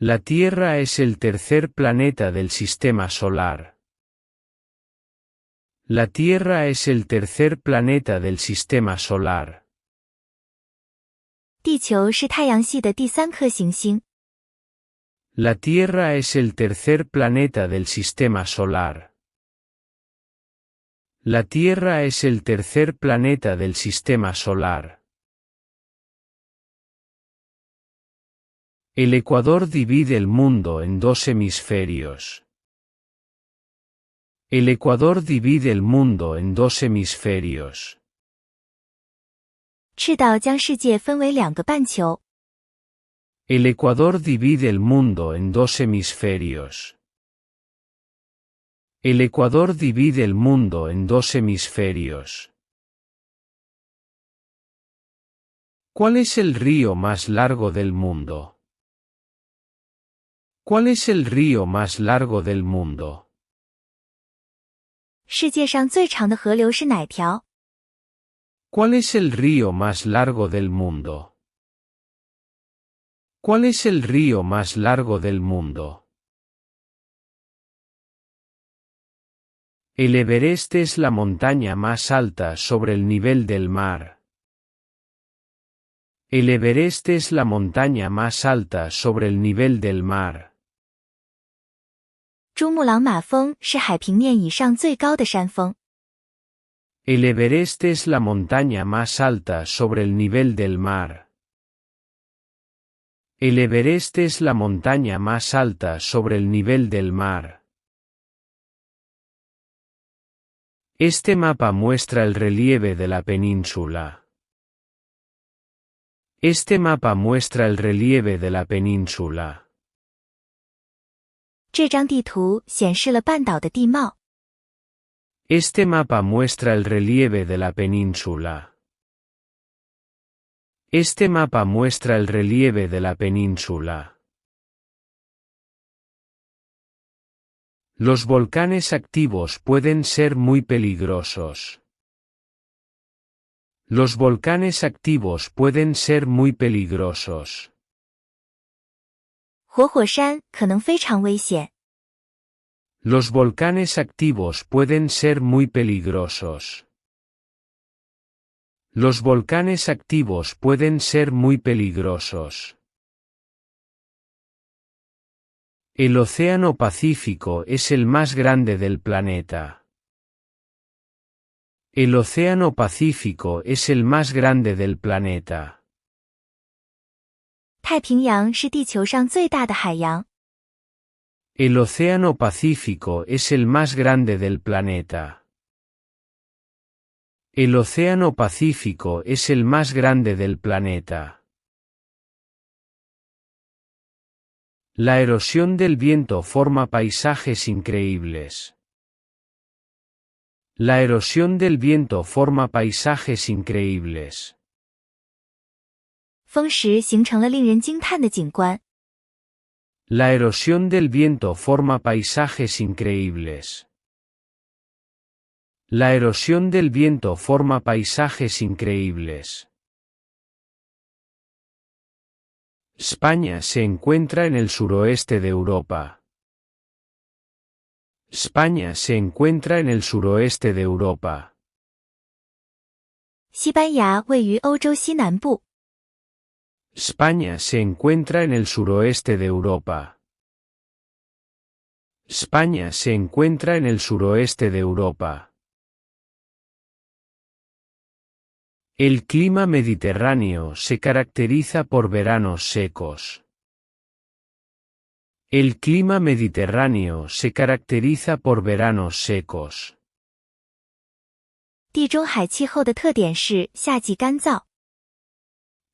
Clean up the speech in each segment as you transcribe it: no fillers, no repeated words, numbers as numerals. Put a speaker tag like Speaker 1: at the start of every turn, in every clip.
Speaker 1: La Tierra es el tercer planeta del sistema solar. La Tierra es el tercer planeta del sistema solar.
Speaker 2: 地球是太阳系的第三颗行星。
Speaker 1: La Tierra es el tercer planeta del sistema solar. La Tierra es el tercer planeta del sistema solar. El Ecuador divide el mundo en dos hemisferios. El Ecuador divide el mundo en dos hemisferios.
Speaker 2: 赤道将世界分为两个半球。
Speaker 1: El Ecuador divide el mundo en dos hemisferios. El Ecuador divide el mundo en dos hemisferios. ¿Cuál es el río más largo del mundo? ¿Cuál es el río más largo del mundo?
Speaker 2: 世界上最长的河流是哪条？
Speaker 1: ¿Cuál es el río más largo del mundo? ¿Cuál es el río más largo del mundo? El Everest es la montaña más alta sobre el nivel del mar. El Everest es la montaña más alta sobre el nivel del mar.
Speaker 2: 珠穆朗玛峰是海平面以上最高的山峰。
Speaker 1: El Everest es la montaña más alta sobre el nivel del mar. El Everest es la montaña más alta sobre el nivel del mar. Este mapa muestra el relieve de la península. Este mapa muestra el relieve de la península.
Speaker 2: 这张地图显示了半岛的地貌。
Speaker 1: Este mapa muestra el relieve de la península. Este mapa muestra el relieve de la península. Los volcanes activos pueden ser muy peligrosos. Los volcanes activos pueden ser muy peligrosos.
Speaker 2: 活火山可能非常危险。
Speaker 1: Los volcanes activos pueden ser muy peligrosos. Los volcanes activos pueden ser muy peligrosos. El Océano Pacífico es el más grande del planeta. El Océano Pacífico es el más grande del planeta.
Speaker 2: 太平洋是地球上最大的海洋。
Speaker 1: El Océano Pacífico es el más grande del planeta. El Océano Pacífico es el más grande del planeta. La erosión del viento forma paisajes increíbles. La erosión del viento forma paisajes increíbles.
Speaker 2: 风蚀形成了令人惊叹的景观。
Speaker 1: La erosión del viento forma paisajes increíbles. La erosión del viento forma paisajes increíbles. España se encuentra en el suroeste de Europa. España se encuentra en el suroeste de Europa.
Speaker 2: 西班牙位于欧洲西南部。
Speaker 1: España se encuentra en el suroeste de Europa. España se encuentra en el suroeste de Europa. El clima mediterráneo se caracteriza por veranos secos. El clima mediterráneo se caracteriza por veranos secos.
Speaker 2: 地中海气候的特点是夏季干燥。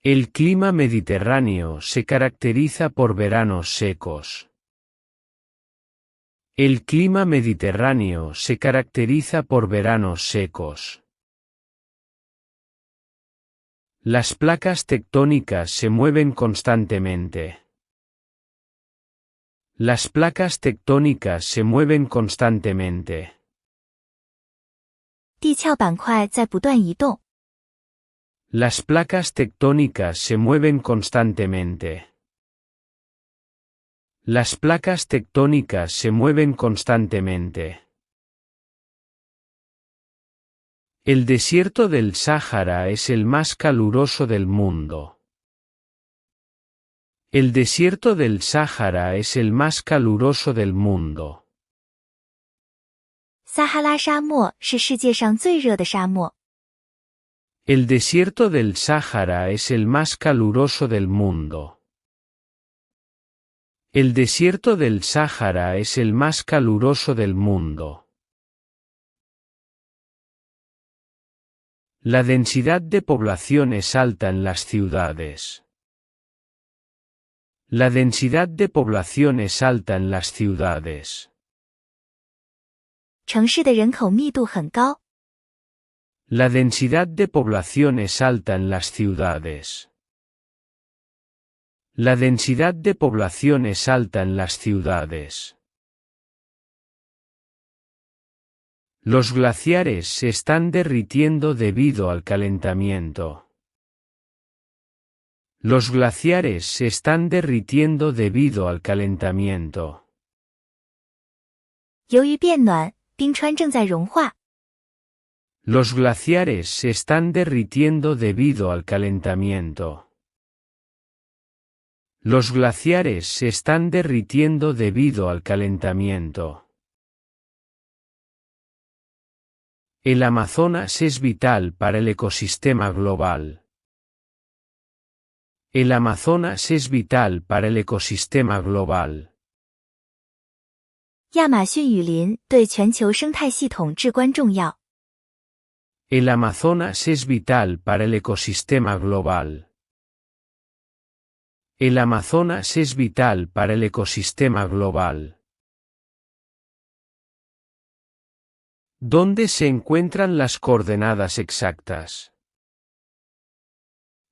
Speaker 1: El clima mediterráneo se caracteriza por veranos secos. El clima mediterráneo se caracteriza por veranos secos. Las placas tectónicas se mueven constantemente. Las placas tectónicas se mueven constantemente.
Speaker 2: 地壳板块在不断移动。
Speaker 1: Las placas tectónicas se mueven constantemente. Las placas tectónicas se mueven constantemente. El desierto del Sáhara es el más caluroso del mundo. El desierto del Sáhara es el más caluroso del mundo.
Speaker 2: 撒哈拉沙漠是世界上最热的沙漠。
Speaker 1: El desierto del Sáhara es el más caluroso del mundo. El desierto del Sáhara es el más caluroso del mundo. La densidad de población es alta en las ciudades. La densidad de población es alta en las ciudades.
Speaker 2: 城市的人口密度很高。
Speaker 1: La densidad de población es alta en las ciudades. La densidad de población es alta en las ciudades. Los glaciares se están derritiendo debido al calentamiento. Los glaciares se están derritiendo debido al calentamiento.
Speaker 2: 由于变暖，冰川正在融化。
Speaker 1: Los glaciares se están derritiendo debido al calentamiento. Los glaciares se están derritiendo debido al calentamiento. El Amazonas es vital para el ecosistema global. El Amazonas es vital para el ecosistema global.
Speaker 2: 亚马逊雨林对全球生态系统至关重要。
Speaker 1: El Amazonas es vital para el ecosistema global. El Amazonas es vital para el ecosistema global. ¿Dónde se encuentran las coordenadas exactas?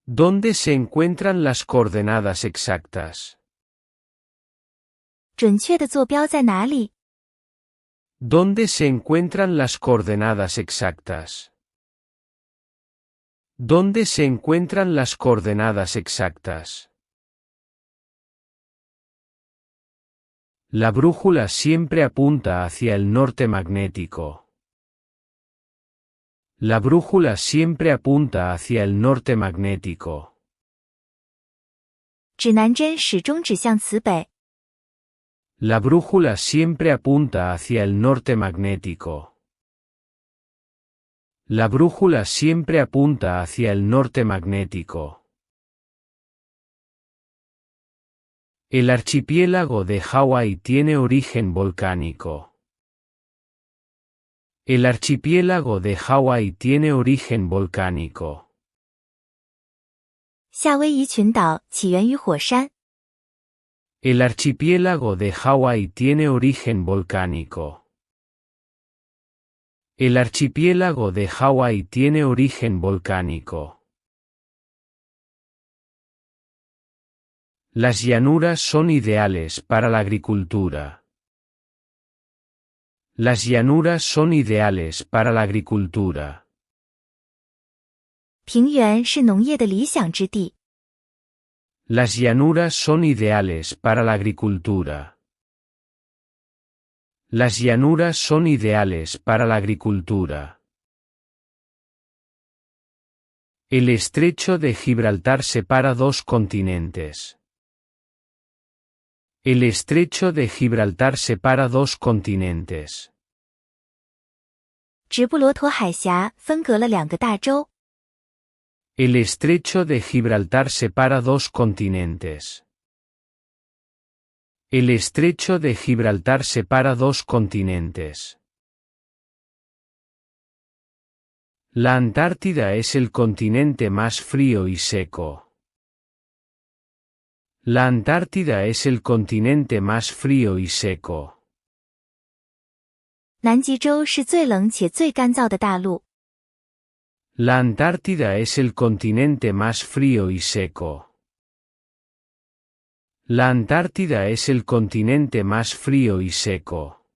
Speaker 1: ¿Dónde se encuentran las coordenadas exactas?
Speaker 2: 准确的坐标在哪里？
Speaker 1: ¿Dónde se encuentran las coordenadas exactas? ¿Dónde se encuentran las coordenadas exactas? La brújula siempre apunta hacia el norte magnético. La brújula siempre apunta hacia el norte magnético.
Speaker 2: 指南针始终指向此北。
Speaker 1: La brújula siempre apunta hacia el norte magnético. La brújula siempre apunta hacia el norte magnético. El archipiélago de Hawái tiene origen volcánico. El archipiélago de Hawái tiene origen volcánico.
Speaker 2: 夏威夷群岛起源于火山。
Speaker 1: El archipiélago de Hawái tiene origen volcánico. El archipiélago de Hawái tiene origen volcánico. Las llanuras son ideales para la agricultura. Las llanuras son ideales para la agricultura.
Speaker 2: 平原是农业的理想之地。
Speaker 1: Las llanuras son ideales para la agricultura. Las llanuras son ideales para la agricultura. El estrecho de Gibraltar separa dos continentes. El estrecho de Gibraltar separa dos continentes.
Speaker 2: 直布罗陀海峡分隔了两个大洲。
Speaker 1: El estrecho de Gibraltar separa dos continentes. El estrecho de Gibraltar separa dos continentes. La Antártida es el continente más frío y seco. La Antártida es el continente más frío y seco.
Speaker 2: 南极洲是最冷且最干燥的大陆。
Speaker 1: La Antártida es el continente más frío y seco. La Antártida es el continente más frío y seco.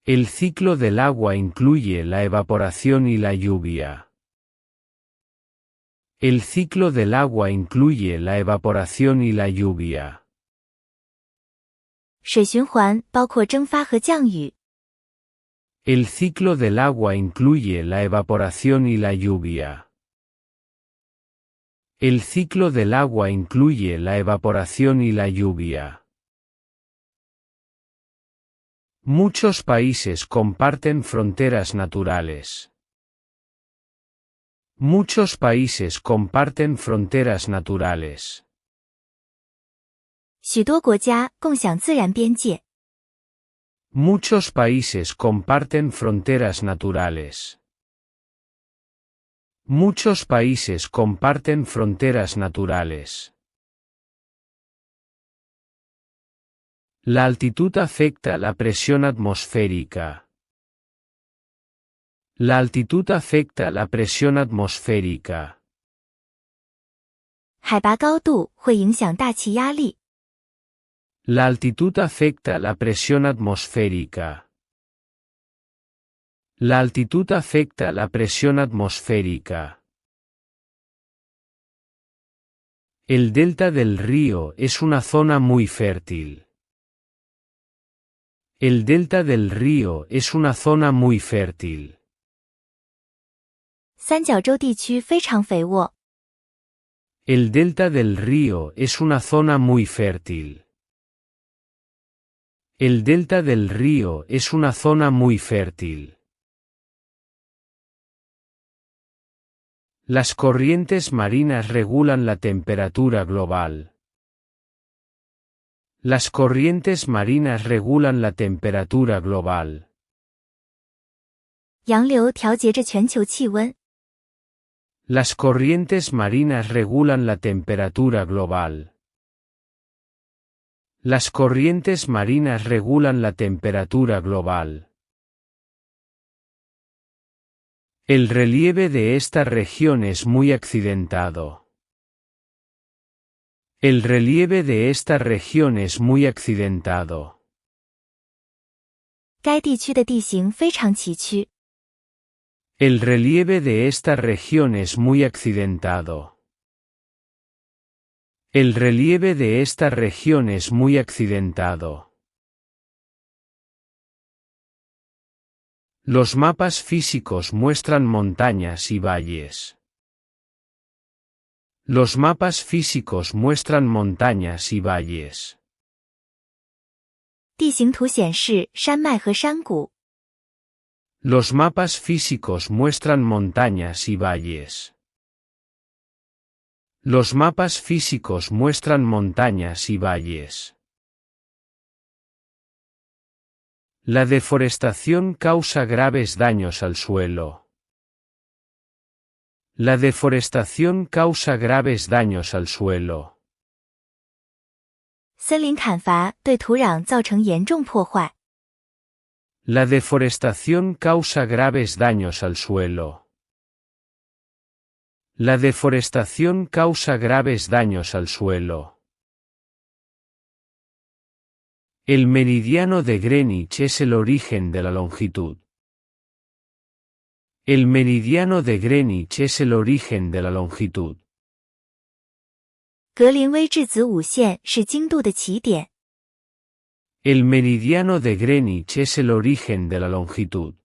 Speaker 1: El ciclo del agua incluye la evaporación y la lluvia. El ciclo del agua incluye la evaporación y la lluvia.
Speaker 2: 水循环包括蒸发和降雨。
Speaker 1: El ciclo del agua incluye la evaporación y la lluvia. El ciclo del agua incluye la evaporación y la lluvia. Muchos países comparten fronteras naturales. Muchos países comparten fronteras naturales.
Speaker 2: 许多国家共享自然边界。
Speaker 1: Muchos países comparten fronteras naturales. Muchos países comparten fronteras naturales. La altitud afecta la presión atmosférica. La altitud afecta la presión atmosférica.
Speaker 2: 海拔高度会影响大气压力。
Speaker 1: La altitud afecta la presión atmosférica. La altitud afecta la presión atmosférica. El delta del río es una zona muy fértil. El delta del río es una zona muy fértil.
Speaker 2: 三角洲地区非常肥沃。
Speaker 1: El delta del río es una zona muy fértil. El delta del río es una zona muy fértil. Las corrientes marinas regulan la temperatura global. Las corrientes marinas regulan la temperatura global.
Speaker 2: 洋流调节着全球气温。
Speaker 1: Las corrientes marinas regulan la temperatura global. Las corrientes marinas regulan la temperatura global. El relieve de esta región es muy accidentado. El relieve de esta región es muy accidentado.
Speaker 2: 该地区的地形非常崎岖。
Speaker 1: El relieve de esta región es muy accidentado. El relieve de esta región es muy accidentado. Los mapas físicos muestran montañas y valles. Los mapas físicos muestran montañas y valles.
Speaker 2: 地形图显示山脉和山谷。
Speaker 1: Los mapas físicos muestran montañas y valles. Los mapas físicos muestran montañas y valles. La deforestación causa graves daños al suelo. La deforestación causa graves daños al suelo.
Speaker 2: 森林砍伐对土壤造成严重破坏。
Speaker 1: La deforestación causa graves daños al suelo. La deforestación causa graves daños al suelo. El meridiano de Greenwich es el origen de la longitud. El meridiano de Greenwich es el origen de la longitud.
Speaker 2: 格林威治子午线是经度的起点。
Speaker 1: El meridiano de Greenwich es el origen de la longitud.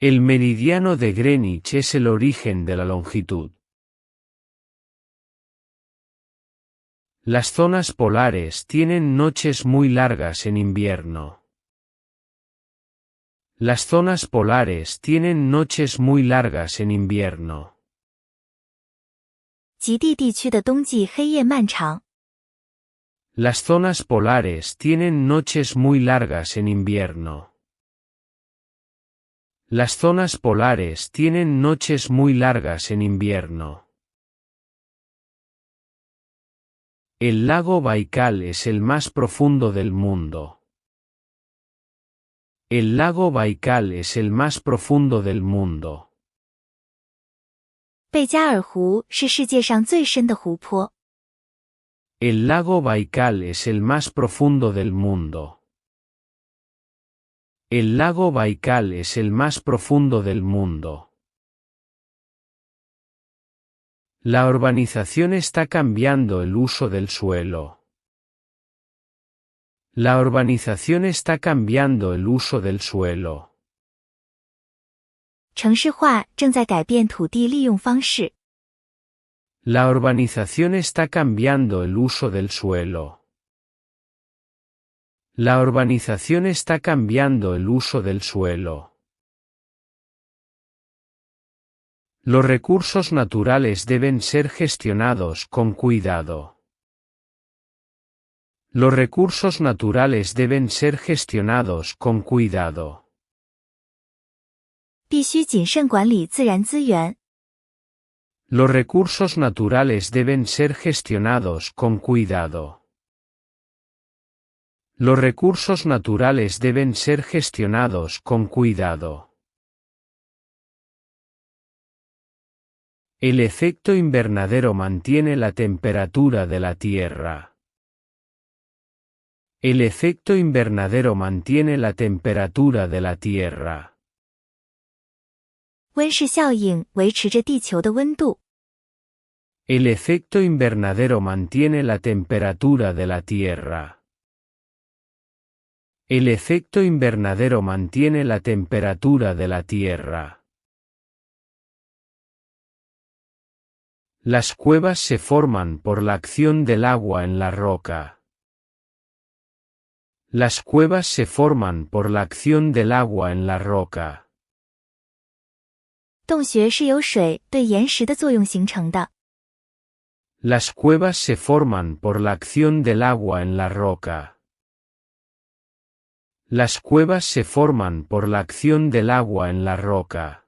Speaker 1: El meridiano de Greenwich es el origen de la longitud. Las zonas polares tienen noches muy largas en invierno. Las zonas polares tienen noches muy largas en invierno.
Speaker 2: 极地地区的冬季黑夜漫长。
Speaker 1: Las zonas polares tienen noches muy largas en invierno. Las zonas polares tienen noches muy largas en invierno. El lago Baikal es el más profundo del mundo. El lago Baikal es el más profundo del mundo.
Speaker 2: 贝加尔湖是世界上最深的湖泊。
Speaker 1: El lago Baikal es el más profundo del mundo. El lago Baikal es el más profundo del mundo. La urbanización está cambiando el uso del suelo. La urbanización está cambiando el uso del suelo.
Speaker 2: 城市化正在改变土地利用方式。
Speaker 1: La urbanización está cambiando el uso del suelo. La urbanización está cambiando el uso del suelo. Los recursos naturales deben ser gestionados con cuidado. Los recursos naturales deben ser gestionados con cuidado.
Speaker 2: 必须谨慎管理自然资源。
Speaker 1: Los recursos naturales deben ser gestionados con cuidado. Los recursos naturales deben ser gestionados con cuidado. El efecto invernadero mantiene la temperatura de la Tierra. El efecto invernadero mantiene la temperatura de la Tierra.
Speaker 2: 温室效应维持着地球的温度。
Speaker 1: El efecto invernadero mantiene la temperatura de la Tierra. El efecto invernadero mantiene la temperatura de la Tierra. Las cuevas se forman por la acción del agua en la roca. Las cuevas se forman por la acción del agua en la roca.
Speaker 2: 洞穴是由水对岩石的作用形成的。
Speaker 1: Las cuevas se forman por la acción del agua en la roca. Las cuevas se forman por la acción del agua en la roca.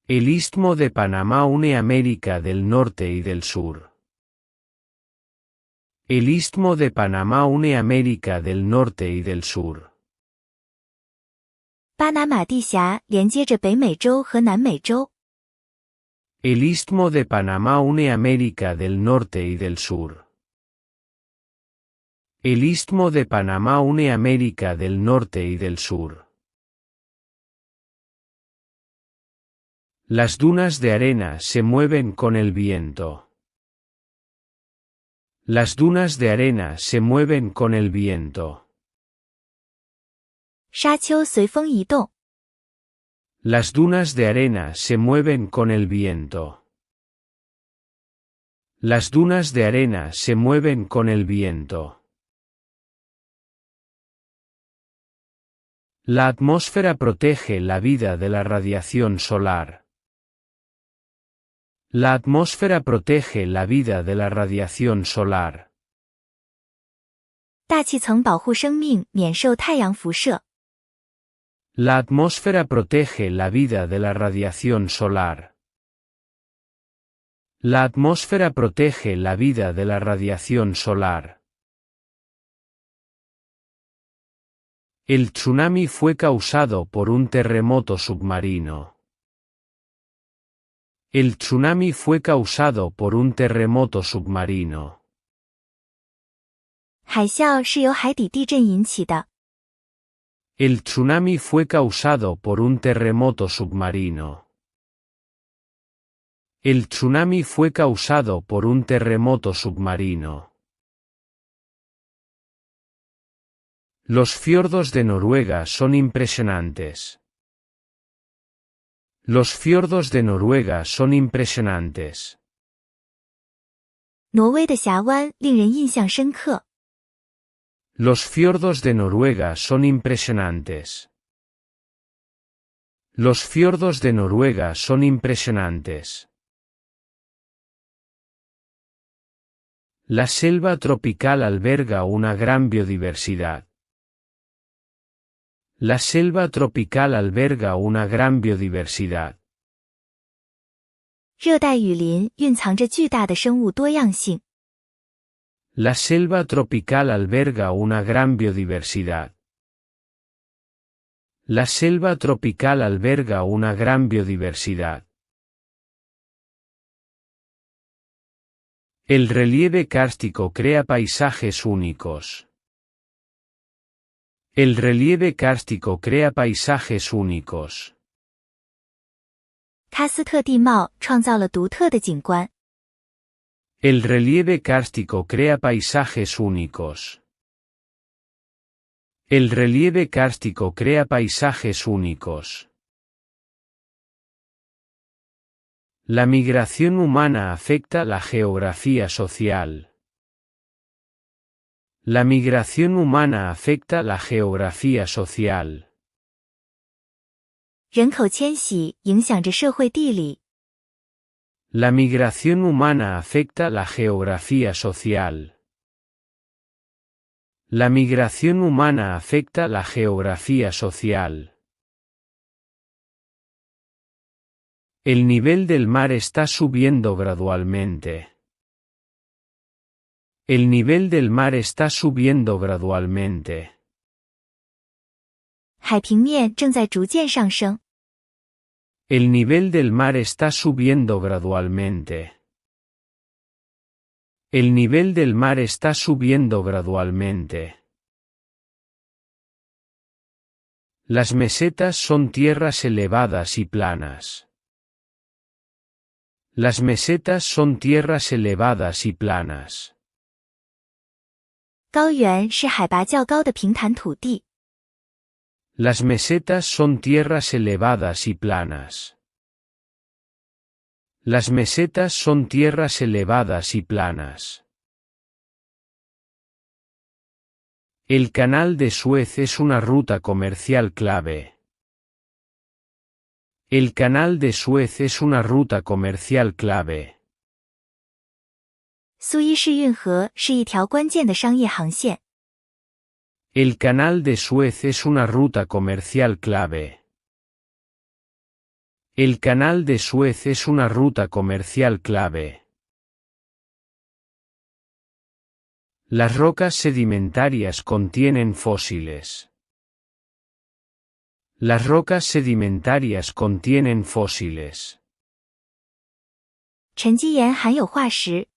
Speaker 1: El Istmo de Panamá une América del Norte y del Sur. El Istmo de Panamá une América del Norte y del Sur.
Speaker 2: 巴拿马地峡连接着北美洲和南美洲。
Speaker 1: El Istmo de Panamá une América del Norte y del Sur. El Istmo de Panamá une América del Norte y del Sur. Las dunas de arena se mueven con el viento. Las dunas de arena se mueven con el viento.
Speaker 2: 沙丘随风移动。
Speaker 1: Las dunas de arena se mueven con el viento. Las dunas de arena se mueven con el viento. La atmósfera protege la vida de la radiación solar. La atmósfera protege la vida de la radiación solar.
Speaker 2: 大气层保护生命免受太阳辐射。
Speaker 1: La atmósfera protege la vida de la radiación solar. La atmósfera protege la vida de la radiación solar. El tsunami fue causado por un terremoto submarino. El tsunami fue causado por un terremoto submarino.
Speaker 2: 海啸是由海底地震引起的。
Speaker 1: El tsunami fue causado por un terremoto submarino. El tsunami fue causado por un terremoto submarino. Los fiordos de Noruega son impresionantes. Los fiordos de Noruega son impresionantes.
Speaker 2: 挪威的峡湾令人印象深刻。
Speaker 1: Los fiordos de Noruega son impresionantes. Los fiordos de Noruega son impresionantes. La selva tropical alberga una gran biodiversidad. La selva tropical alberga una gran biodiversidad.
Speaker 2: 热带雨林蕴藏着巨大的生物多样性。
Speaker 1: La selva tropical alberga una gran biodiversidad. La selva tropical alberga una gran biodiversidad. El relieve kárstico crea paisajes únicos. El relieve kárstico crea paisajes únicos.
Speaker 2: 喀斯特地貌创造了独特的景观。
Speaker 1: El relieve kárstico crea paisajes únicos. El relieve kárstico crea paisajes únicos. La migración humana afecta la geografía social. La migración humana afecta la geografía social.
Speaker 2: 人口迁徙影响着社会地理。
Speaker 1: La migración humana afecta la geografía social. La migración humana afecta la geografía social. El nivel del mar está subiendo gradualmente. El nivel del mar está subiendo gradualmente.
Speaker 2: 海平面正在逐渐上升。
Speaker 1: El nivel del mar está subiendo gradualmente. El nivel del mar está subiendo gradualmente. Las mesetas son tierras elevadas y planas. Las mesetas son tierras elevadas y planas.
Speaker 2: 高原是海拔较高的平坦土地。
Speaker 1: Las mesetas son tierras elevadas y planas. Las mesetas son tierras elevadas y planas. El canal de Suez es una ruta comercial clave. El canal de Suez es una ruta comercial clave.
Speaker 2: 苏伊士运河是一条关键的商业航线。
Speaker 1: El canal de Suez es una ruta comercial clave. El canal de Suez es una ruta comercial clave. Las rocas sedimentarias contienen fósiles. Las rocas sedimentarias contienen fósiles.
Speaker 2: 沉积岩含有化石。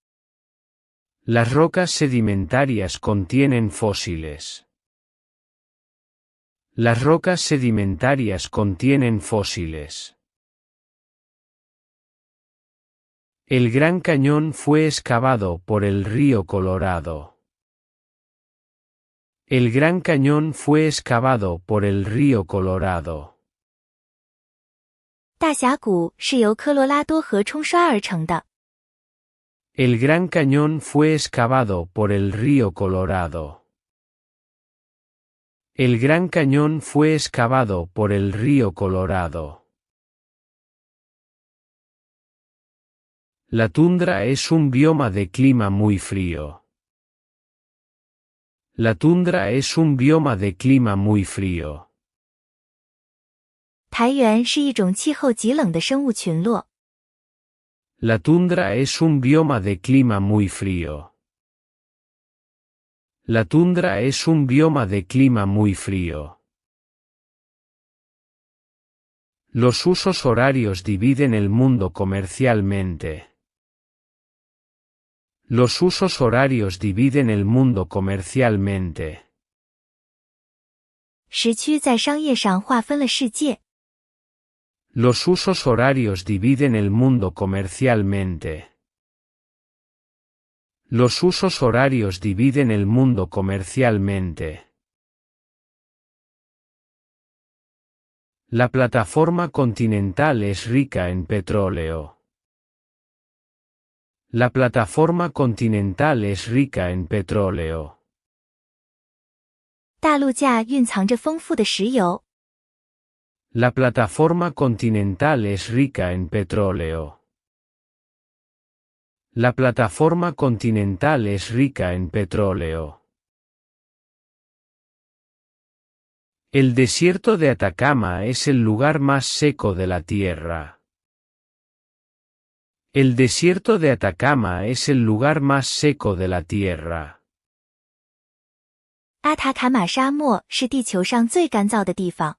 Speaker 1: Las rocas sedimentarias contienen fósiles. Las rocas sedimentarias contienen fósiles. El Gran Cañón fue excavado por el río Colorado. El Gran Cañón fue excavado por el río Colorado.
Speaker 2: 大峡谷是由科罗拉多河冲刷而成的。
Speaker 1: El Gran Cañón fue excavado por el río Colorado. El Gran Cañón fue excavado por el río Colorado. La tundra es un bioma de clima muy frío. La tundra es un bioma de clima muy frío.
Speaker 2: 苔原是一种气候极冷的生物群落。
Speaker 1: La tundra es un bioma de clima muy frío. La tundra es un bioma de clima muy frío. Los usos horarios dividen el mundo comercialmente. Los usos horarios dividen el mundo comercialmente.
Speaker 2: 时区在商业上划分了世界。
Speaker 1: Los usos horarios dividen el mundo comercialmente. Los usos horarios dividen el mundo comercialmente. La plataforma continental es rica en petróleo. La plataforma continental es rica en petróleo.
Speaker 2: 大陆架蕴藏着丰富的石油。
Speaker 1: La plataforma continental es rica en petróleo. La plataforma continental es rica en petróleo. El desierto de Atacama es el lugar más seco de la Tierra. El desierto de Atacama es el lugar más seco de la Tierra.
Speaker 2: 阿塔卡马沙漠是地球上最干燥的地方。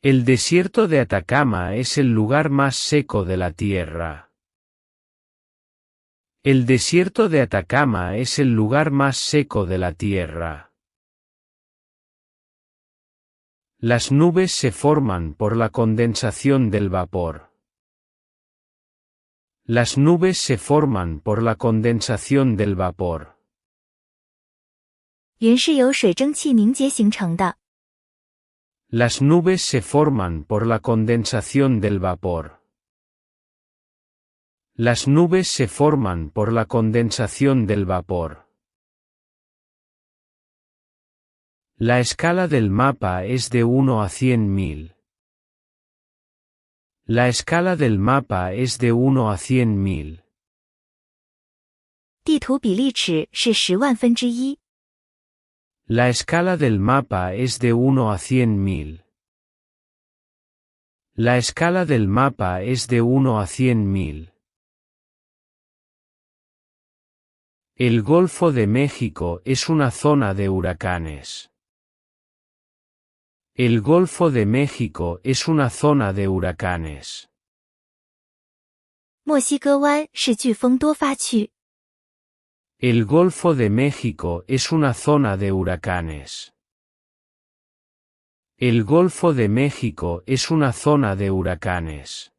Speaker 1: El desierto de Atacama es el lugar más seco de la Tierra. El desierto de Atacama es el lugar más seco de la Tierra. Las nubes se forman por la condensación del vapor. Las nubes se forman por la condensación del vapor.
Speaker 2: 云是由水蒸气凝结形成的。
Speaker 1: Las nubes se forman por la condensación del vapor. Las nubes se forman por la condensación del vapor. La escala del mapa es de 1 a 100.000. La escala del mapa es de 1 a 100.000.
Speaker 2: 地图比例尺是10,000,000,000。
Speaker 1: La escala del mapa es de 1 a 100.000. La escala del mapa es de 1 a 100.000. El Golfo de México es una zona de huracanes. El Golfo de México es una zona de huracanes.
Speaker 2: 墨西哥湾是飓风多发区。
Speaker 1: El Golfo de México es una zona de huracanes. El Golfo de México es una zona de huracanes.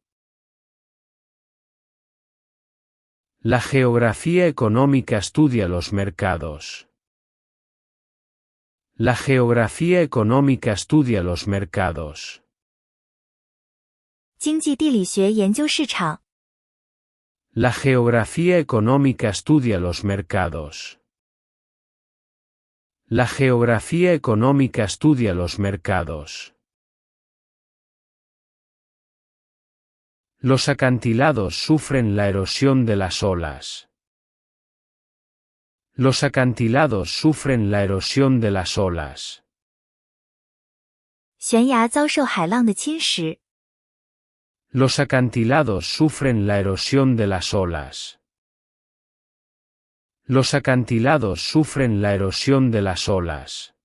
Speaker 1: La geografía económica estudia los mercados. La geografía económica estudia los mercados.
Speaker 2: 经济地理学研究市场。
Speaker 1: La geografía económica estudia los mercados. La geografía económica estudia los mercados. Los acantilados sufren la erosión de las olas. Los acantilados sufren la erosión de las olas.
Speaker 2: 悬崖遭受海浪的侵蚀。
Speaker 1: Los acantilados sufren la erosión de las olas. Los acantilados sufren la erosión de las olas.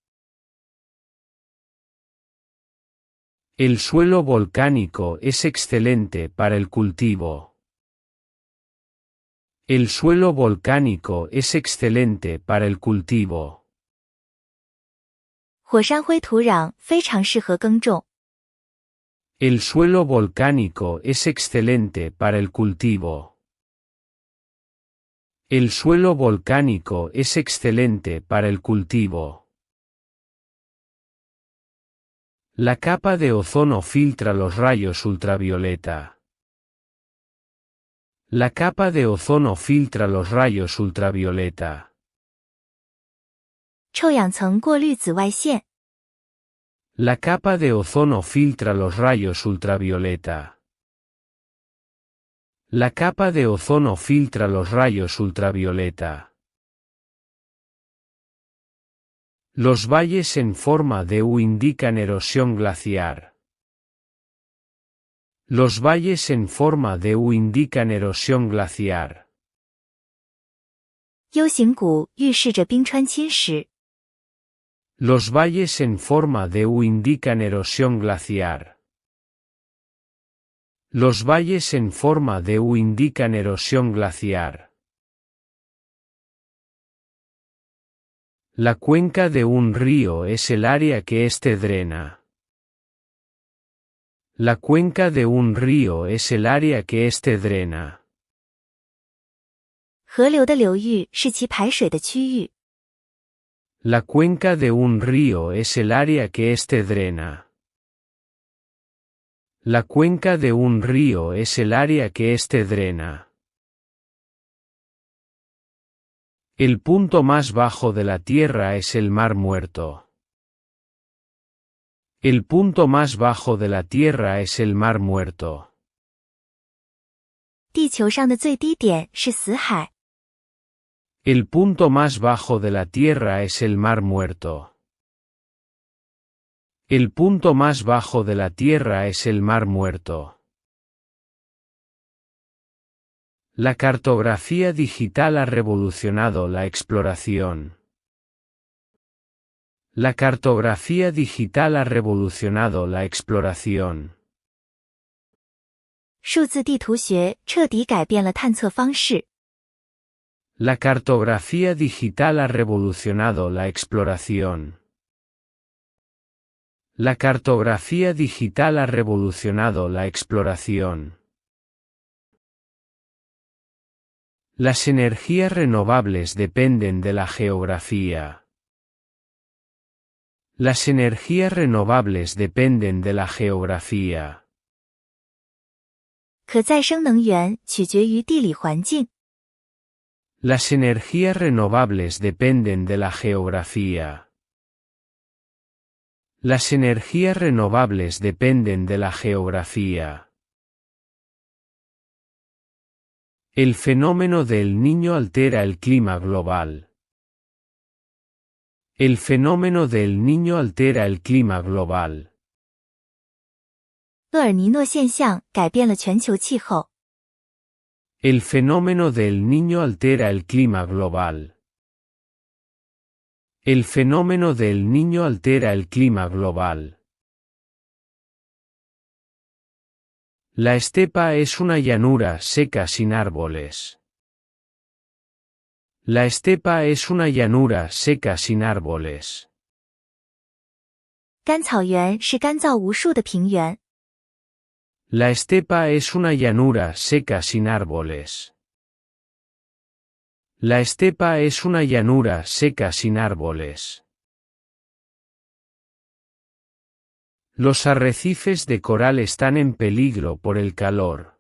Speaker 1: El suelo volcánico es excelente para el cultivo. El suelo volcánico es excelente para el cultivo.
Speaker 2: 火山灰土壤非常适合耕种。
Speaker 1: El suelo volcánico es excelente para el cultivo. El suelo volcánico es excelente para el cultivo. La capa de ozono filtra los rayos ultravioleta. La capa de ozono filtra los rayos ultravioleta.
Speaker 2: 臭氧层过滤紫外线。
Speaker 1: La capa de ozono filtra los rayos ultravioleta. La capa de ozono filtra los rayos ultravioleta. Los valles en forma de U indican erosión glaciar. Los valles en forma de U indican erosión glaciar.
Speaker 2: U 型谷预示着冰川侵蚀。
Speaker 1: Los valles en forma de U indican erosión glaciar. Los valles en forma de U indican erosión glaciar. La cuenca de un río es el área que éste drena. La cuenca de un río es el área que éste drena.
Speaker 2: 河流的流域是其排水的区域。
Speaker 1: La cuenca de un río es el área que éste drena. La cuenca de un río es el área que éste drena. El punto más bajo de la Tierra es el Mar Muerto. El punto más bajo de la Tierra es el Mar Muerto.
Speaker 2: 地球上的最低点是死海。
Speaker 1: El punto más bajo de la Tierra es el Mar Muerto. El punto más bajo de la Tierra es el Mar Muerto. La cartografía digital ha revolucionado la exploración. La cartografía digital ha revolucionado la exploración.
Speaker 2: 数字地图学彻底改变了探测方式。
Speaker 1: La cartografía digital ha revolucionado la exploración. La cartografía digital ha revolucionado la exploración. Las energías renovables dependen de la geografía. Las energías renovables dependen de la geografía.
Speaker 2: 可再生能源取决于地理环境。
Speaker 1: Las energías renovables dependen de la geografía. Las energías renovables dependen de la geografía. El fenómeno del Niño altera el clima global. El fenómeno del Niño altera el clima global.
Speaker 2: 厄尔尼诺现象改变了全球气候。
Speaker 1: El fenómeno del Niño altera el clima global. El fenómeno del Niño altera el clima global. La estepa es una llanura seca sin árboles. La estepa es una llanura seca sin árboles.
Speaker 2: 干草原是干燥无树的平原。
Speaker 1: La estepa es una llanura seca sin árboles. La estepa es una llanura seca sin árboles. Los arrecifes de coral están en peligro por el calor.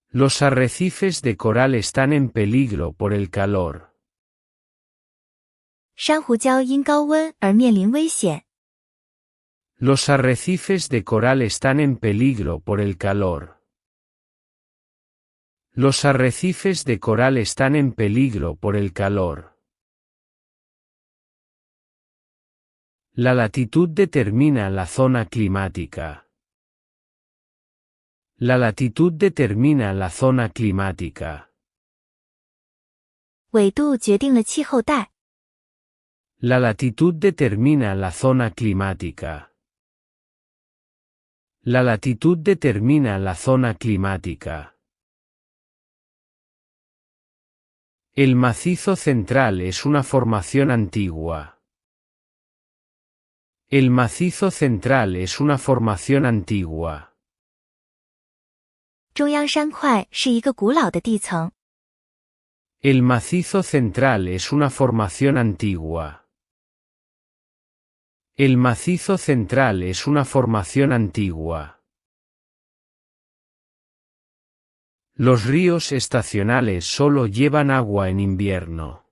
Speaker 1: Los arrecifes de coral están en peligro por el calor.
Speaker 2: 珊瑚礁因高温而面临危险。
Speaker 1: Los arrecifes de coral están en peligro por el calor. Los arrecifes de coral están en peligro por el calor. La latitud determina la zona climática. La latitud determina la zona climática.
Speaker 2: 纬度决定了气候带。
Speaker 1: La latitud determina la zona climática. La latitud determina la zona climática. El macizo central es una formación antigua. El macizo central es una formación antigua.
Speaker 2: 中央山块是一个古老的地层。
Speaker 1: El macizo central es una formación antigua. El macizo central es una formación antigua. Los ríos estacionales solo llevan agua en invierno.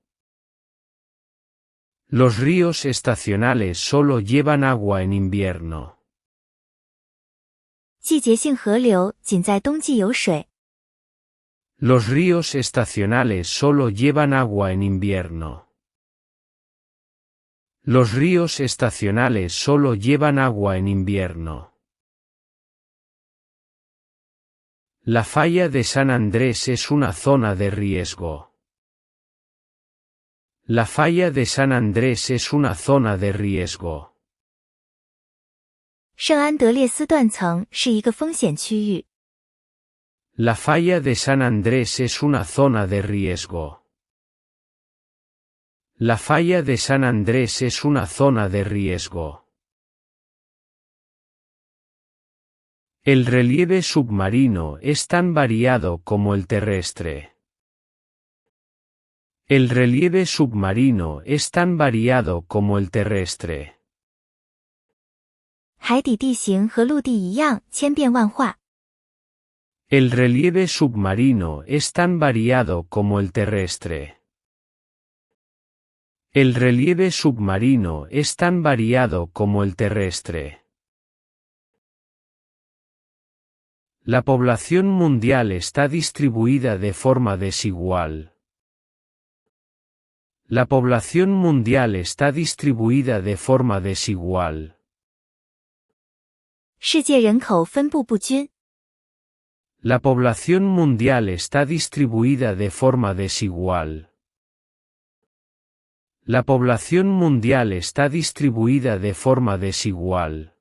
Speaker 1: Los ríos estacionales solo llevan agua en invierno.
Speaker 2: 季节性河流仅在冬季有水。
Speaker 1: Los ríos estacionales solo llevan agua en invierno. Los ríos estacionales solo llevan agua en invierno. La falla de San Andrés es una zona de riesgo. La falla de San Andrés es una zona de riesgo.
Speaker 2: 圣安德烈斯断层是一个风险区域。
Speaker 1: La falla de San Andrés es una zona de riesgo. La falla de San Andrés es una zona de riesgo. El relieve submarino es tan variado como el terrestre. El relieve submarino es tan variado como el terrestre.
Speaker 2: 海底地形和陆地一样千变万化。
Speaker 1: El relieve submarino es tan variado como el terrestre. El relieve submarino es tan variado como el terrestre. La población mundial está distribuida de forma desigual. La población mundial está distribuida de forma desigual.
Speaker 2: 世界人口分布不均。
Speaker 1: La población mundial está distribuida de forma desigual. La población mundial está distribuida de forma desigual.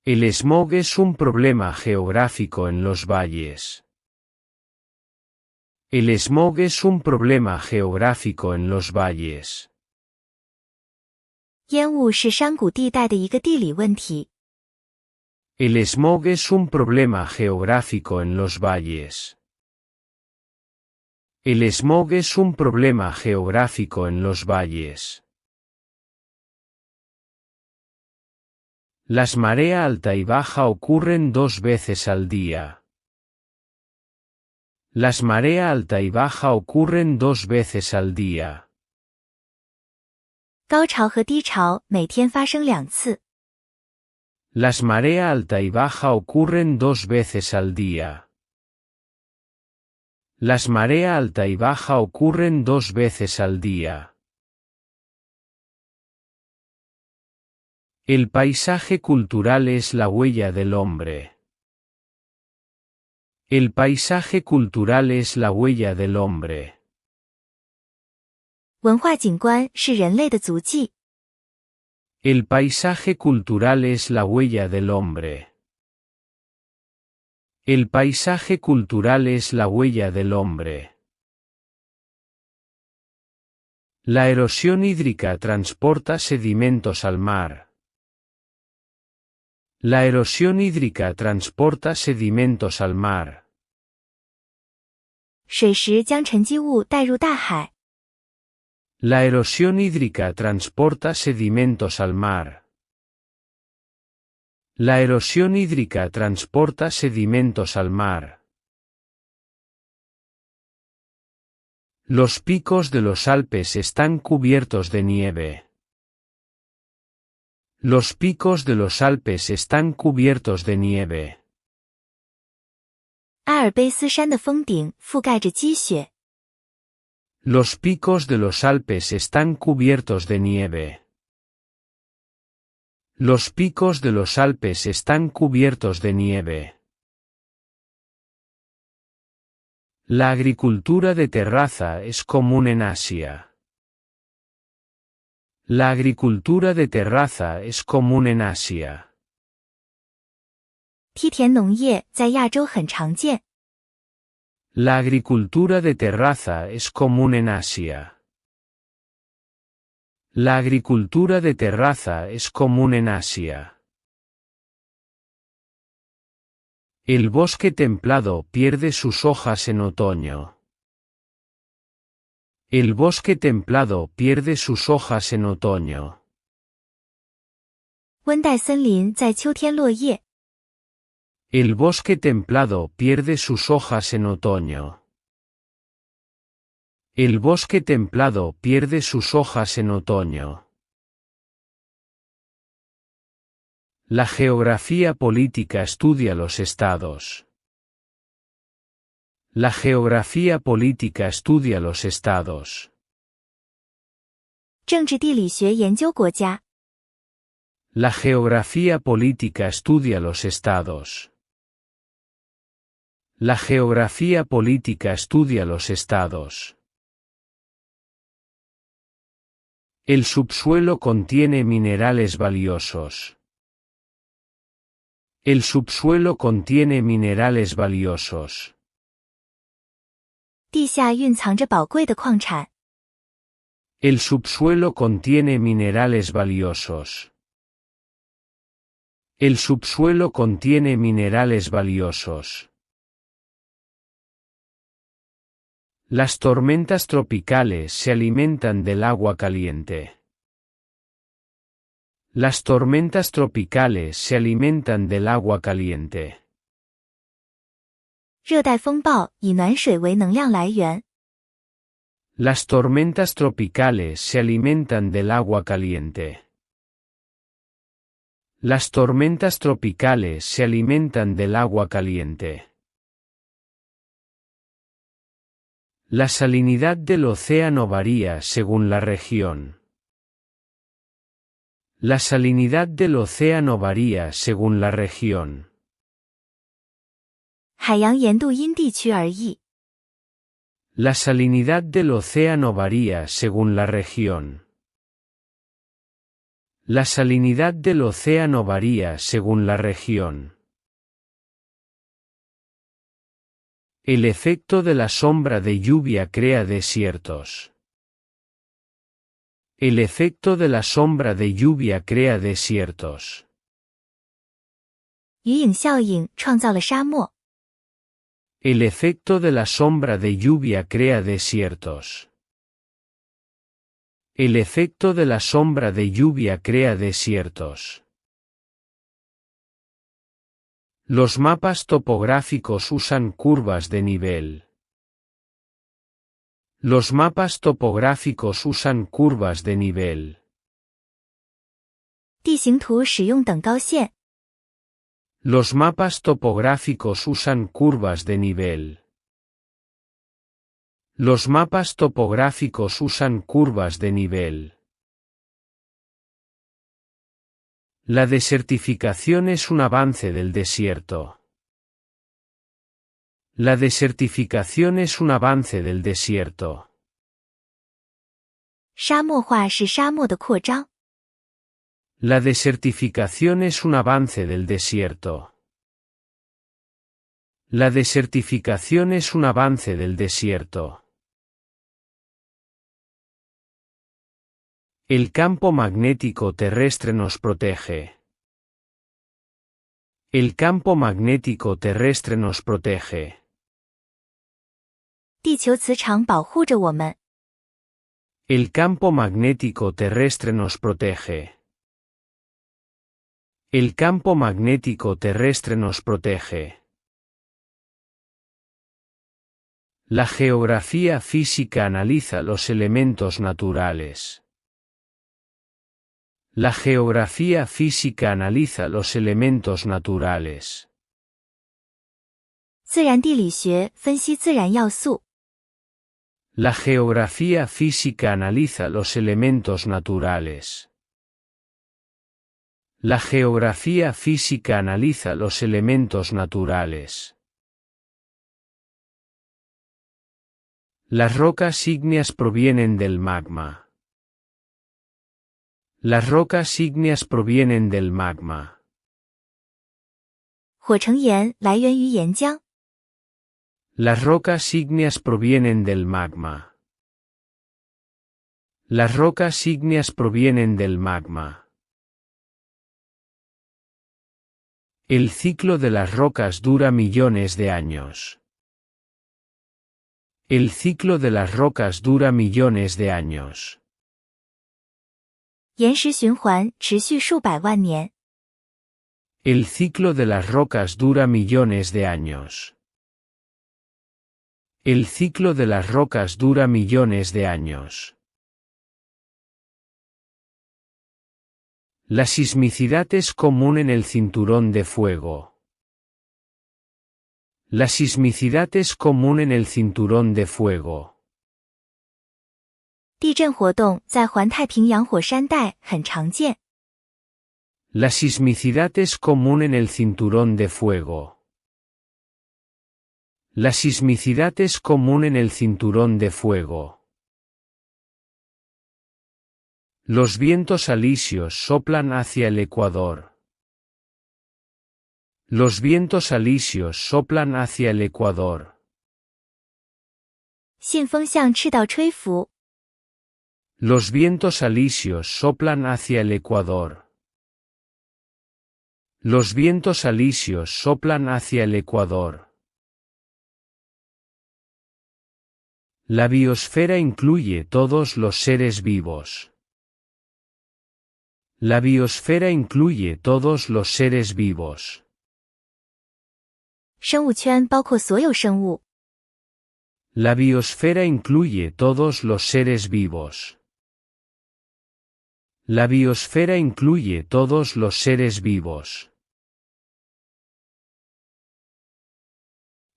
Speaker 1: El smog es un problema geográfico en los valles. El smog es un problema geográfico en los valles.
Speaker 2: 烟雾是山谷地带的一个地理问题。
Speaker 1: El smog es un problema geográfico en los valles. El smog es un problema geográfico en los valles. Las marea alta y baja ocurren 2 veces al día. Las marea alta y baja ocurren 2 veces al día.
Speaker 2: 高潮和低潮每天发生2次。
Speaker 1: Las marea alta y baja ocurren 2 veces al día. Las marea alta y baja ocurren 2 veces al día. El paisaje cultural es la huella del hombre. El paisaje cultural es la huella del hombre.
Speaker 2: 文化景观是人类的足迹。
Speaker 1: El paisaje cultural es la huella del hombre. El paisaje cultural es la huella del hombre. La erosión hídrica transporta sedimentos al mar. La erosión hídrica transporta sedimentos al mar.
Speaker 2: 水石将沉积物带入大海。
Speaker 1: La erosión hídrica transporta sedimentos al mar. La erosión hídrica transporta sedimentos al mar. Los picos de los Alpes están cubiertos de nieve. Los picos de los Alpes están cubiertos de nieve.
Speaker 2: 阿尔卑斯山的峰顶覆盖着积雪。
Speaker 1: Los picos de los Alpes están cubiertos de nieve. Los picos de los Alpes están cubiertos de nieve. La agricultura de terraza es común en Asia. La agricultura de terraza es común en Asia.
Speaker 2: 梯田农业在亚洲很常见。
Speaker 1: La agricultura de terraza es común en Asia. La agricultura de terraza es común en Asia. El bosque templado pierde sus hojas en otoño. El bosque templado pierde sus hojas en otoño.
Speaker 2: 温带森林在秋天落叶。
Speaker 1: El bosque templado pierde sus hojas en otoño. El bosque templado pierde sus hojas en otoño. La geografía política estudia los estados. La geografía política estudia los estados.
Speaker 2: 政治地理学研究国家。
Speaker 1: La geografía política estudia los estados. La geografía política estudia los estados. El subsuelo contiene minerales valiosos. El subsuelo contiene minerales valiosos.
Speaker 2: 地下蕴藏着宝贵的矿产。
Speaker 1: El subsuelo contiene minerales valiosos. El subsuelo contiene minerales valiosos. Las tormentas tropicales se alimentan del agua caliente. Las tormentas tropicales se alimentan del agua caliente.
Speaker 2: 热带风暴以暖水为能量来源。
Speaker 1: Las tormentas tropicales se alimentan del agua caliente. Las tormentas tropicales se alimentan del agua caliente. La salinidad del océano varía según la región. La salinidad del océano varía según la región.
Speaker 2: 海洋盐度因地区而异。
Speaker 1: La salinidad del océano varía según la región. La salinidad del océano varía según la región. El efecto de la sombra de lluvia crea desiertos. El efecto de la sombra de lluvia crea desiertos.
Speaker 2: 余影效应创造了沙漠。
Speaker 1: El efecto de la sombra de lluvia crea desiertos. El efecto de la sombra de lluvia crea desiertos. Los mapas topográficos usan curvas de nivel. Los mapas topográficos usan curvas de nivel.
Speaker 2: 地形图使用等高线。
Speaker 1: Los mapas topográficos usan curvas de nivel. Los mapas topográficos usan curvas de nivel. La desertificación es un avance del desierto. La desertificación es un avance del desierto.
Speaker 2: 沙漠化是沙漠的扩张。
Speaker 1: La desertificación es un avance del desierto. La desertificación es un avance del desierto. El campo magnético terrestre nos protege. El campo magnético terrestre nos protege.
Speaker 2: 地球磁场保护着我们。
Speaker 1: El campo magnético terrestre nos protege. El campo magnético terrestre nos protege. La geografía física analiza los elementos naturales. La geografía física analiza los elementos naturales.
Speaker 2: 自然地理学分析自然要素。
Speaker 1: La geografía física analiza los elementos naturales. La geografía física analiza los elementos naturales. Las rocas ígneas provienen del magma. Las rocas ígneas provienen del magma.
Speaker 2: 火成岩来源于岩浆。
Speaker 1: Las rocas ígneas provienen del magma. Las rocas ígneas provienen del magma. El ciclo de las rocas dura millones de años. El ciclo de las rocas dura millones de años.
Speaker 2: 岩石循环持续数百万年。
Speaker 1: El ciclo de las rocas dura millones de años. El ciclo de las rocas dura millones de años. La sismicidad es común en el cinturón de fuego. La sismicidad es común en el cinturón de fuego.
Speaker 2: 地震活动在环太平洋火山带很常见。
Speaker 1: La sismicidad es común en el cinturón de fuego. La sismicidad es común en el cinturón de fuego. Los vientos alisios soplan hacia el ecuador. Los vientos alisios soplan hacia el ecuador.
Speaker 2: 信风向赤道吹拂。
Speaker 1: Los vientos alisios soplan hacia el ecuador. Los vientos alisios soplan hacia el ecuador. La biosfera incluye todos los seres vivos. La biosfera incluye todos los seres vivos.
Speaker 2: 生物圈包括所有生物。
Speaker 1: La biosfera incluye todos los seres vivos. La biosfera incluye todos los seres vivos.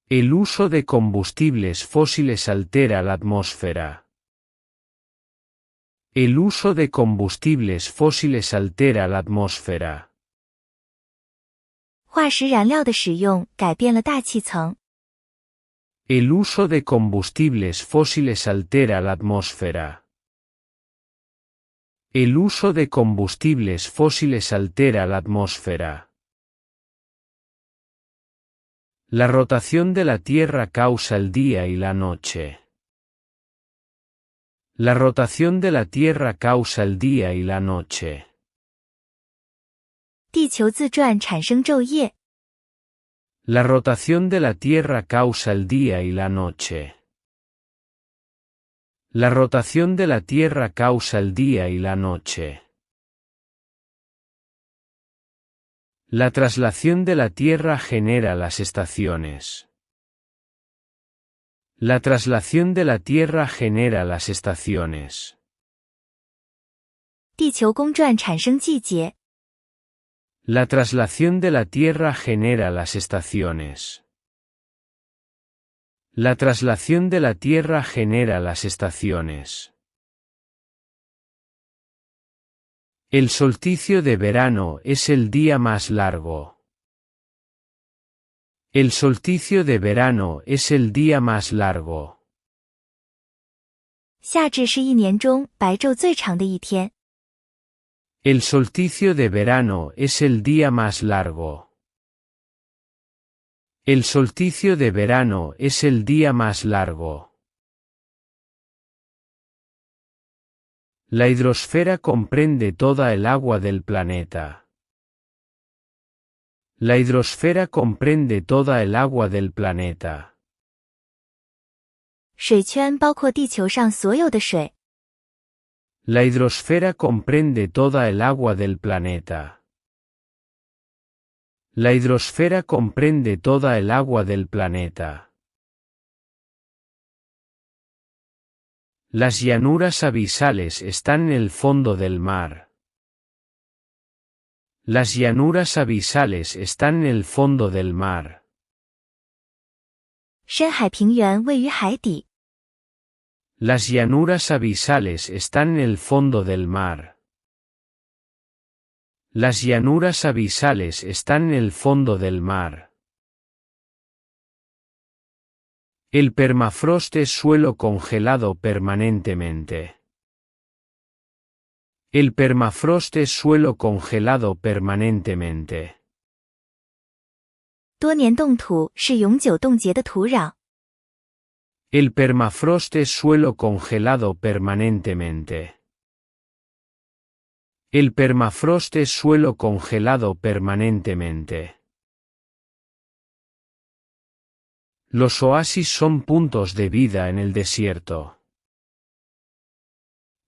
Speaker 1: El uso de combustibles fósiles altera la atmósfera. El uso de combustibles fósiles altera la atmósfera.
Speaker 2: 化石燃料的使用改变了大气层。
Speaker 1: El uso de combustibles fósiles altera la atmósfera. El uso de combustibles fósiles altera la atmósfera. La rotación de la Tierra causa el día y la noche. La rotación de la Tierra causa el día y la noche.
Speaker 2: 地球自转产生昼夜。
Speaker 1: La rotación de la Tierra causa el día y la noche. La rotación de la Tierra causa el día y la noche. La traslación de la Tierra genera las estaciones. La traslación de la Tierra genera las estaciones.
Speaker 2: 地球公转产生季节。
Speaker 1: La traslación de la Tierra genera las estaciones. La traslación de la Tierra genera las estaciones. El solsticio de verano es el día más largo. El solsticio de verano es el día más largo.
Speaker 2: 夏至是一年中白昼最长的一天。
Speaker 1: El solsticio de verano es el día más largo. El solsticio de verano es el día más largo. La hidrosfera comprende toda el agua del planeta. La hidrosfera comprende toda el agua del planeta.
Speaker 2: 水圈包括地球上所有的水。
Speaker 1: La hidrosfera comprende toda el agua del planeta. La hidrosfera comprende toda el agua del planeta. Las llanuras abisales están en el fondo del mar. Las llanuras abisales están en el fondo del mar.
Speaker 2: 深海平原位于海底。
Speaker 1: Las llanuras abisales están en el fondo del mar. Las llanuras abisales están en el fondo del mar. El permafrost es suelo congelado permanentemente. El permafrost es suelo congelado permanentemente.
Speaker 2: 多年冻土是永久冻结的土壤。
Speaker 1: El permafrost es suelo congelado permanentemente. El permafrost es suelo congelado permanentemente. Los oasis son puntos de vida en el desierto.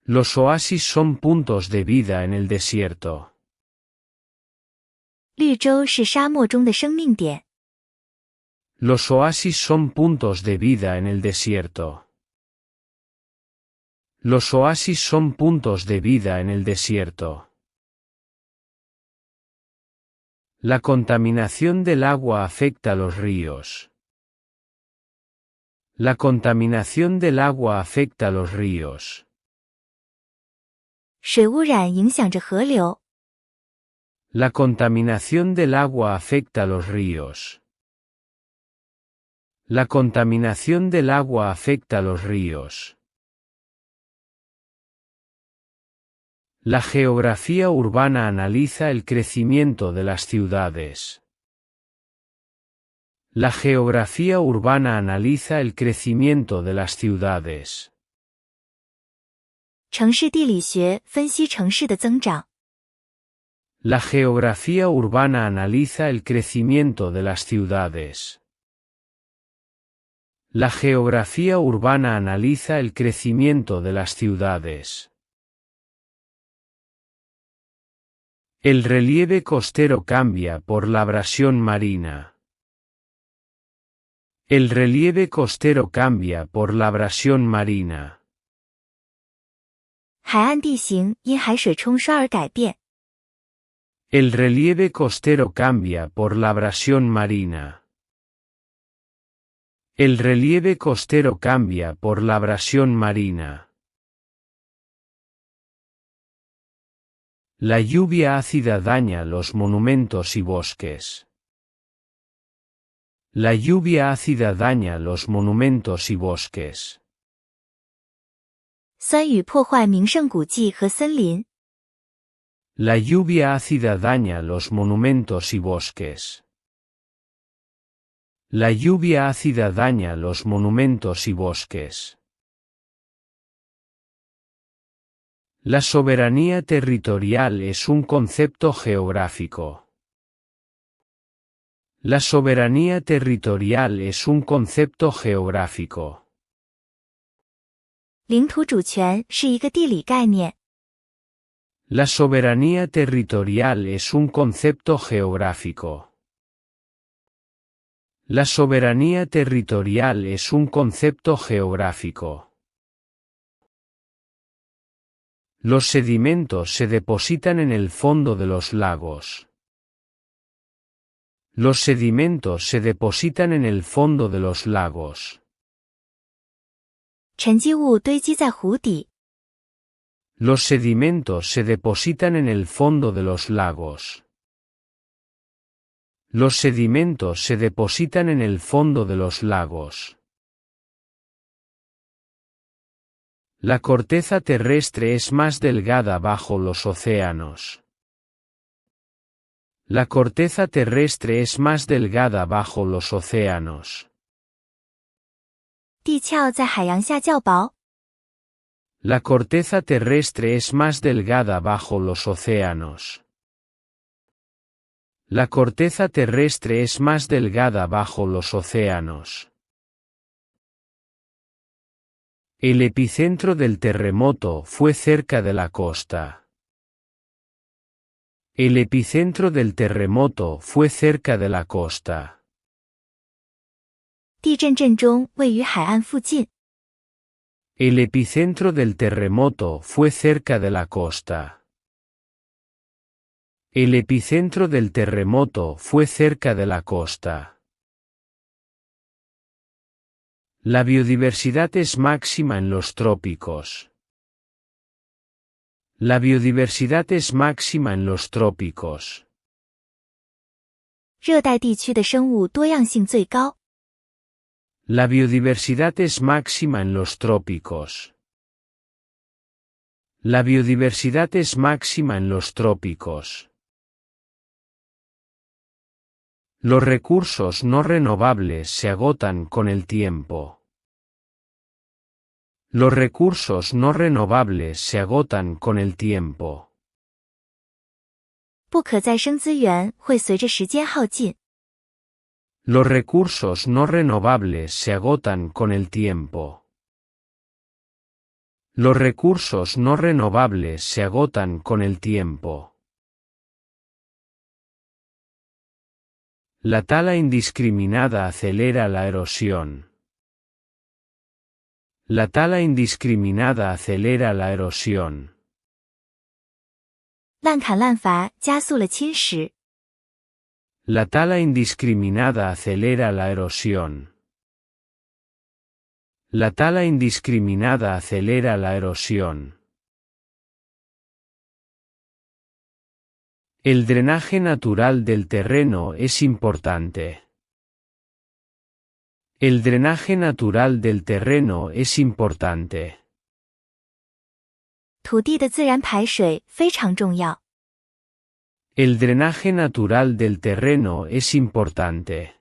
Speaker 1: Los oasis son puntos de vida en el desierto.
Speaker 2: 绿洲是沙漠中的生命点。
Speaker 1: Los oasis son puntos de vida en el desierto. Los oasis son puntos de vida en el desierto. La contaminación del agua afecta a los ríos. La contaminación del agua afecta a los ríos.
Speaker 2: 水污染影响着河流。
Speaker 1: La contaminación del agua afecta a los ríos. La contaminación del agua afecta a los ríos. La geografía urbana analiza el crecimiento de las ciudades. La geografía urbana analiza el crecimiento de las ciudades.
Speaker 2: 城市地理学分析城市的增长。
Speaker 1: La geografía urbana analiza el crecimiento de las ciudades. La geografía urbana analiza el crecimiento de las ciudades. El relieve costero cambia por la abrasión marina. El relieve costero cambia por la abrasión marina.
Speaker 2: 海岸地形因海水冲刷而改变。
Speaker 1: El relieve costero cambia por la abrasión marina. El relieve costero cambia por la abrasión marina. La lluvia ácida daña los monumentos y bosques. La lluvia ácida daña los monumentos y bosques.
Speaker 2: 酸雨破坏名胜古迹和森林。
Speaker 1: La lluvia ácida daña los monumentos y bosques. La lluvia ácida daña los monumentos y bosques. La soberanía territorial es un concepto geográfico. La soberanía territorial es un concepto geográfico.
Speaker 2: 领土主权是一个地理概念。
Speaker 1: La soberanía territorial es un concepto geográfico. La soberanía territorial es un concepto geográfico. Los sedimentos se depositan en el fondo de los lagos. Los sedimentos se depositan en el fondo de los lagos.
Speaker 2: 沉积物堆积在湖底。
Speaker 1: Los sedimentos se depositan en el fondo de los lagos. Los sedimentos se depositan en el fondo de los lagos. La corteza terrestre es más delgada bajo los océanos. La corteza terrestre es más delgada bajo los océanos.
Speaker 2: 地壳在海洋下较薄。
Speaker 1: La corteza terrestre es más delgada bajo los océanos. La corteza terrestre es más delgada bajo los océanos. El epicentro del terremoto fue cerca de la costa. El epicentro del terremoto fue cerca de la costa.
Speaker 2: 地震震中位于海岸附近。
Speaker 1: El epicentro del terremoto fue cerca de la costa. El epicentro del terremoto fue cerca de la costa. La biodiversidad es máxima en los trópicos. La biodiversidad es máxima en los trópicos.
Speaker 2: 热带地区的生物多样性最高。
Speaker 1: La biodiversidad es máxima en los trópicos. La biodiversidad es máxima en los trópicos. Los recursos no renovables se agotan con el tiempo. Los recursos no renovables se agotan con el tiempo.
Speaker 2: 不可再生资源会随着时间耗尽。
Speaker 1: Los recursos no renovables se agotan con el tiempo. Los recursos no renovables se agotan con el tiempo. La tala indiscriminada acelera la erosión. La tala indiscriminada acelera la erosión.
Speaker 2: 滥砍滥伐加速了侵蚀。
Speaker 1: La tala indiscriminada acelera la erosión. La tala indiscriminada acelera la erosión. El drenaje natural del terreno es importante. El drenaje natural del terreno es importante.
Speaker 2: 土地的自然排水非常重要。
Speaker 1: El drenaje natural del terreno es importante.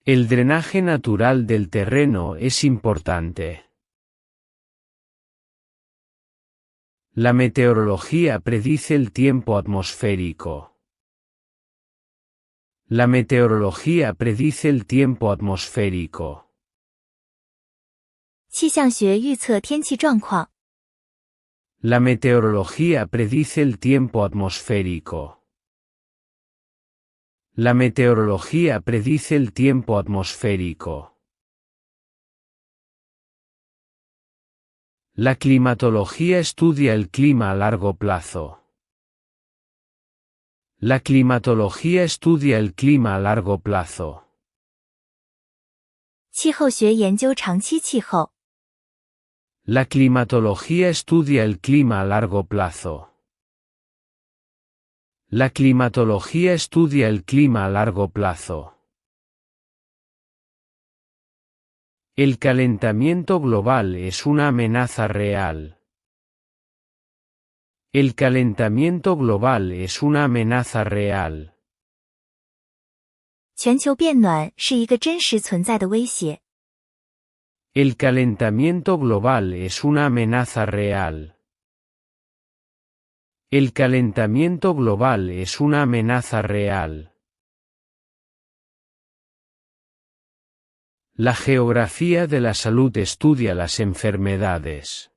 Speaker 1: El drenaje natural del terreno es importante. La meteorología predice el tiempo atmosférico. La meteorología predice el tiempo atmosférico.
Speaker 2: 气象学预测天气状况。
Speaker 1: La meteorología predice el tiempo atmosférico. La meteorología predice el tiempo atmosférico. La climatología estudia el clima a largo plazo. La climatología estudia el clima a largo plazo.
Speaker 2: 气候学研究长期气候。
Speaker 1: La climatología estudia el clima a largo plazo. La climatología estudia el clima a largo plazo. El calentamiento global es una amenaza real. El calentamiento global es una amenaza real.
Speaker 2: 全球变暖是一个真实存在的威胁。
Speaker 1: El calentamiento global es una amenaza real. El calentamiento global es una amenaza real. La geografía de la salud estudia las enfermedades.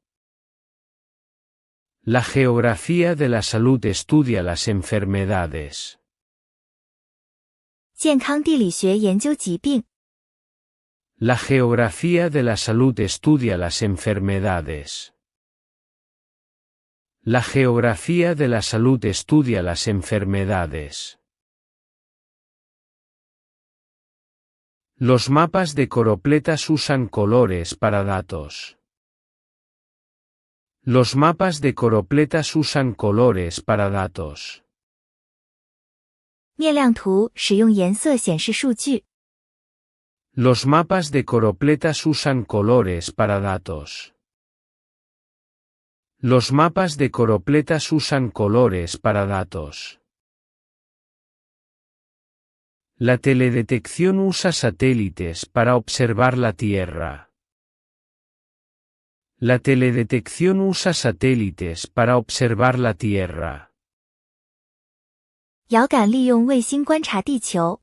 Speaker 1: La geografía de la salud estudia las enfermedades.
Speaker 2: 健康地理学研究疾病。
Speaker 1: La geografía de la salud estudia las enfermedades. La geografía de la salud estudia las enfermedades. Los mapas de coropletas usan colores para datos. Los mapas de coropletas usan colores para datos.
Speaker 2: 面量图使用颜色显示数据。
Speaker 1: Los mapas de coropletas usan colores para datos. Los mapas de coropletas usan colores para datos. La teledetección usa satélites para observar la Tierra. La teledetección usa satélites para observar la Tierra.
Speaker 2: 遥感利用卫星观察地球。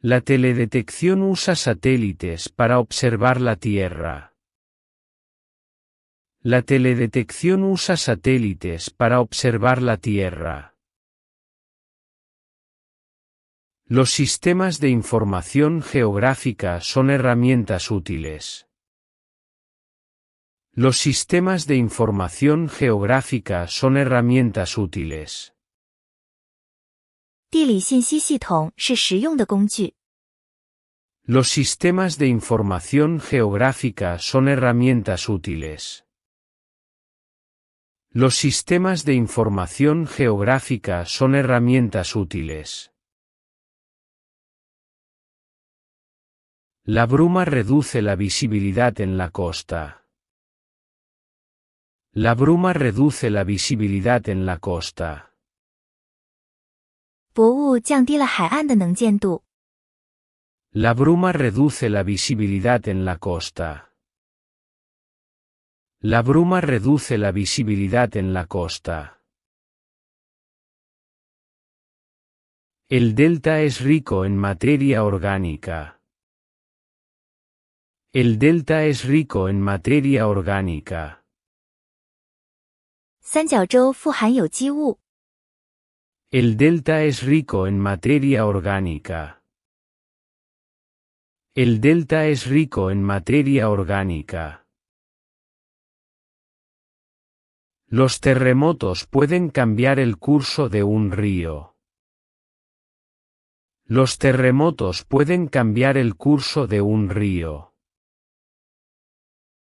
Speaker 1: La teledetección usa satélites para observar la Tierra. La teledetección usa satélites para observar la Tierra. Los sistemas de información geográfica son herramientas útiles. Los sistemas de información geográfica son herramientas útiles.
Speaker 2: 地理信息系统是实用的工具。
Speaker 1: Los sistemas de información geográfica son herramientas útiles. Los sistemas de información geográfica son herramientas útiles. La bruma reduce la visibilidad en la costa. La bruma reduce la visibilidad en la costa.
Speaker 2: 薄雾降低了海岸的能见度。
Speaker 1: La bruma reduce la visibilidad en la costa. La bruma reduce la visibilidad en la costa. El delta es rico en materia orgánica. El delta es rico en materia orgánica.
Speaker 2: 三角洲富含有机物。
Speaker 1: El delta es rico en materia orgánica. El delta es rico en materia orgánica. Los terremotos pueden cambiar el curso de un río. Los terremotos pueden cambiar el curso de un río.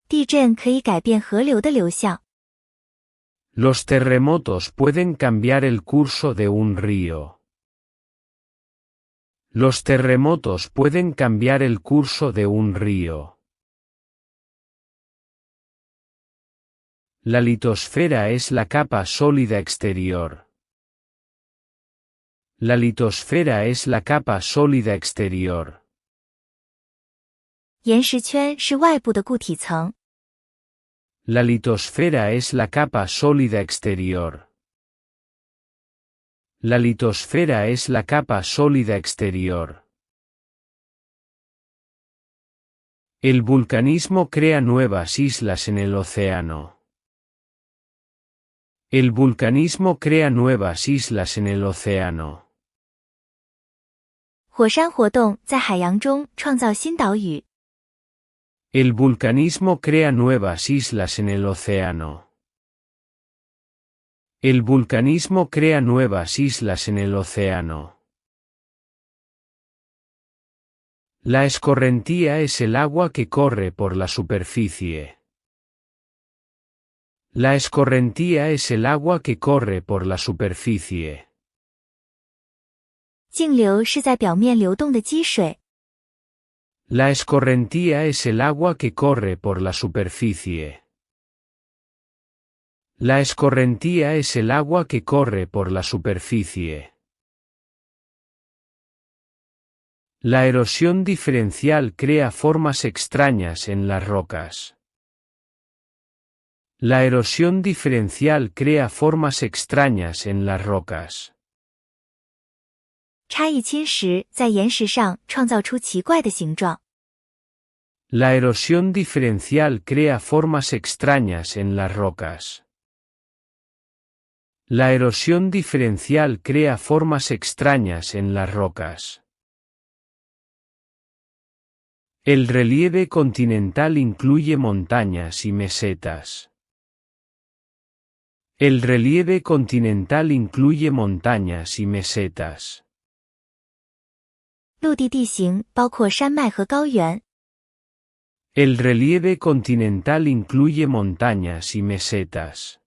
Speaker 2: 地震可以改变河流的流向。
Speaker 1: Los terremotos pueden cambiar el curso de un río. Los terremotos pueden cambiar el curso de un río. La litosfera es la capa sólida exterior. La litosfera es la capa sólida exterior.
Speaker 2: 岩石圈是外部的固体层。
Speaker 1: La litosfera es la capa sólida exterior. La litosfera es la capa sólida exterior. El vulcanismo crea nuevas islas en el océano. El vulcanismo crea nuevas islas en el océano.
Speaker 2: 火山活动在海洋中创造新岛屿。
Speaker 1: El vulcanismo crea nuevas islas en el océano. El vulcanismo crea nuevas islas en el océano. La escorrentía es el agua que corre por la superficie. La escorrentía es el agua que corre por la superficie.
Speaker 2: 径流是在表面流动的积水。
Speaker 1: La escorrentía es el agua que corre por la superficie. La escorrentía es el agua que corre por la superficie. La erosión diferencial crea formas extrañas en las rocas. La erosión diferencial crea formas extrañas en las rocas.
Speaker 2: 差异侵蚀在岩石上创造出奇怪的形状。
Speaker 1: La erosión diferencial crea formas extrañas en las rocas. La erosión diferencial crea formas extrañas en las rocas. El relieve continental incluye montañas y mesetas. El relieve continental incluye montañas y mesetas.
Speaker 2: 陆地地形包括山脉和高原。
Speaker 1: El relieve continental incluye montañas y mesetas.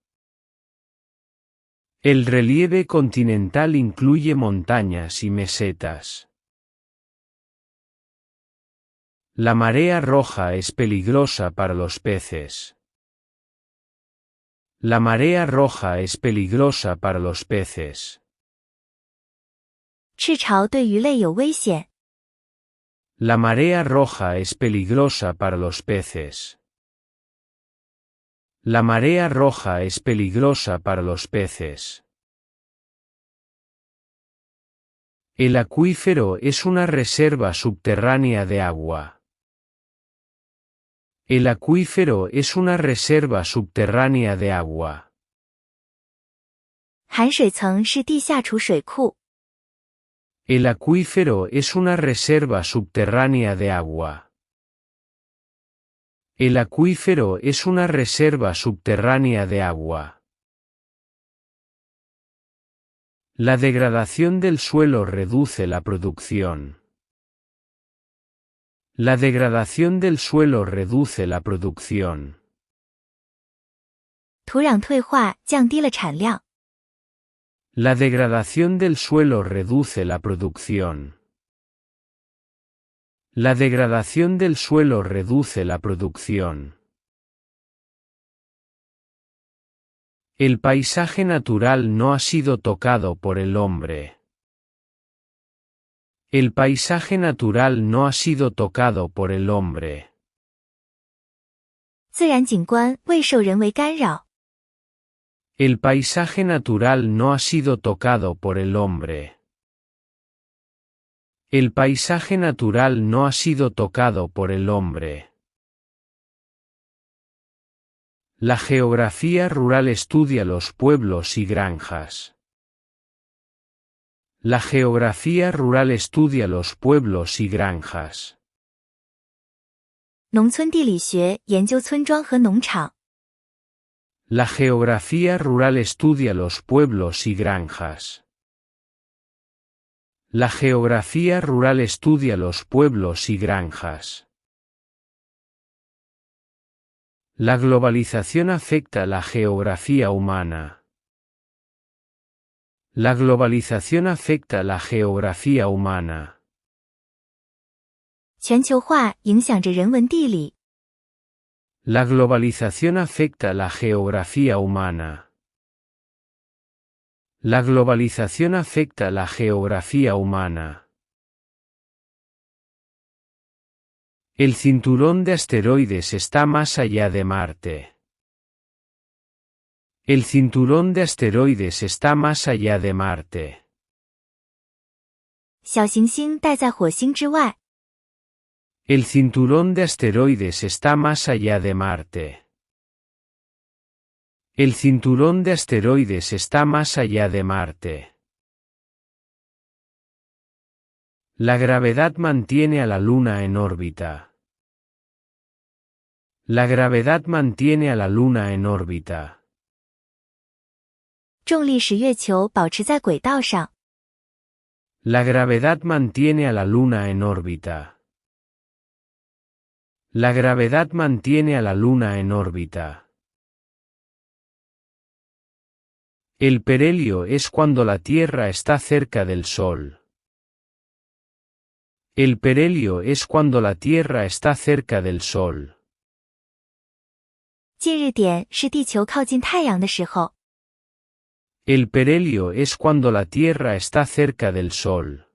Speaker 1: El relieve continental incluye montañas y mesetas. La marea roja es peligrosa para los peces. La marea roja es peligrosa para los peces.
Speaker 2: 赤潮对鱼类有危险。
Speaker 1: La marea roja es peligrosa para los peces. La marea roja es peligrosa para los peces. El acuífero es una reserva subterránea de agua. El acuífero es una reserva subterránea de agua.
Speaker 2: 含水层是地下储水库。
Speaker 1: El acuífero es una reserva subterránea de agua. El acuífero es una reserva subterránea de agua. La degradación del suelo reduce la producción. La degradación del suelo reduce la producción.
Speaker 2: 土壤退化降低了产量。
Speaker 1: La degradación del suelo reduce la producción. La degradación del suelo reduce la producción. El paisaje natural no ha sido tocado por el hombre. El paisaje natural no ha sido tocado por el hombre.
Speaker 2: 自然景观未受人为干扰。
Speaker 1: El paisaje natural no ha sido tocado por el hombre. El paisaje natural no ha sido tocado por el hombre. La geografía rural estudia los pueblos y granjas. La geografía rural estudia los pueblos y granjas.
Speaker 2: 农村地理学研究村庄和农场。
Speaker 1: La geografía rural estudia los pueblos y granjas. La geografía rural estudia los pueblos y granjas. La globalización afecta la geografía humana. La globalización afecta la geografía humana.
Speaker 2: 全球化影响着人文地理。
Speaker 1: La globalización afecta la geografía humana. La globalización afecta la geografía humana. El cinturón de asteroides está más allá de Marte. El cinturón de asteroides está más allá de Marte.
Speaker 2: 小行星带在火星之外。
Speaker 1: El cinturón de asteroides está más allá de Marte. El cinturón de asteroides está más allá de Marte. La gravedad mantiene a la Luna en órbita. La gravedad mantiene a la Luna en órbita.
Speaker 2: 重力使月球保持在轨道上。
Speaker 1: La gravedad mantiene a la Luna en órbita. La gravedad mantiene a la Luna en órbita. El perhelio es cuando la Tierra está cerca del Sol. El perhelio es cuando la Tierra está cerca del Sol.
Speaker 2: 近日点是地球靠近太阳的时候。
Speaker 1: El perhelio es cuando la Tierra está cerca del Sol.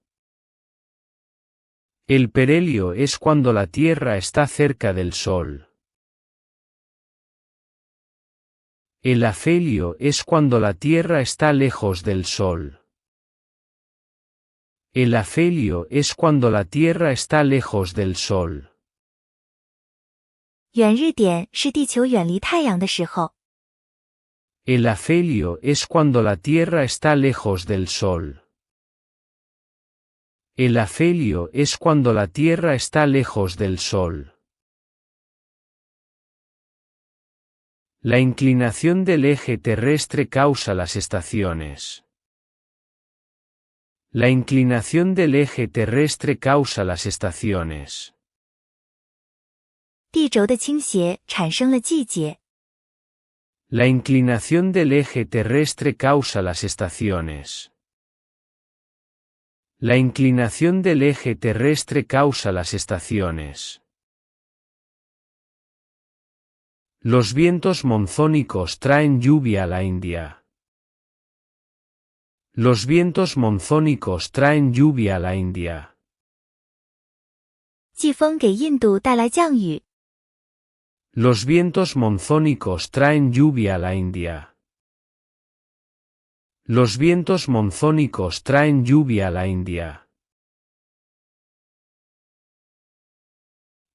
Speaker 1: El perhelio es cuando la Tierra está cerca del Sol. El afelio es cuando la Tierra está lejos del Sol. El afelio es cuando la Tierra está lejos del Sol.
Speaker 2: 远日点是地球远离太阳的时候。
Speaker 1: El afelio es cuando la Tierra está lejos del Sol. El afelio es cuando la Tierra está lejos del Sol. La inclinación del eje terrestre causa las estaciones. La inclinación del eje terrestre causa las estaciones.
Speaker 2: 地轴的倾斜产生了季节。
Speaker 1: La inclinación del eje terrestre causa las estaciones. La inclinación del eje terrestre causa las estaciones. Los vientos monzónicos traen lluvia a la India. Los vientos monzónicos traen lluvia a la India.
Speaker 2: 季风给印度带来降雨。
Speaker 1: Los vientos monzónicos traen lluvia a la India. Los vientos monzónicos traen lluvia a la India.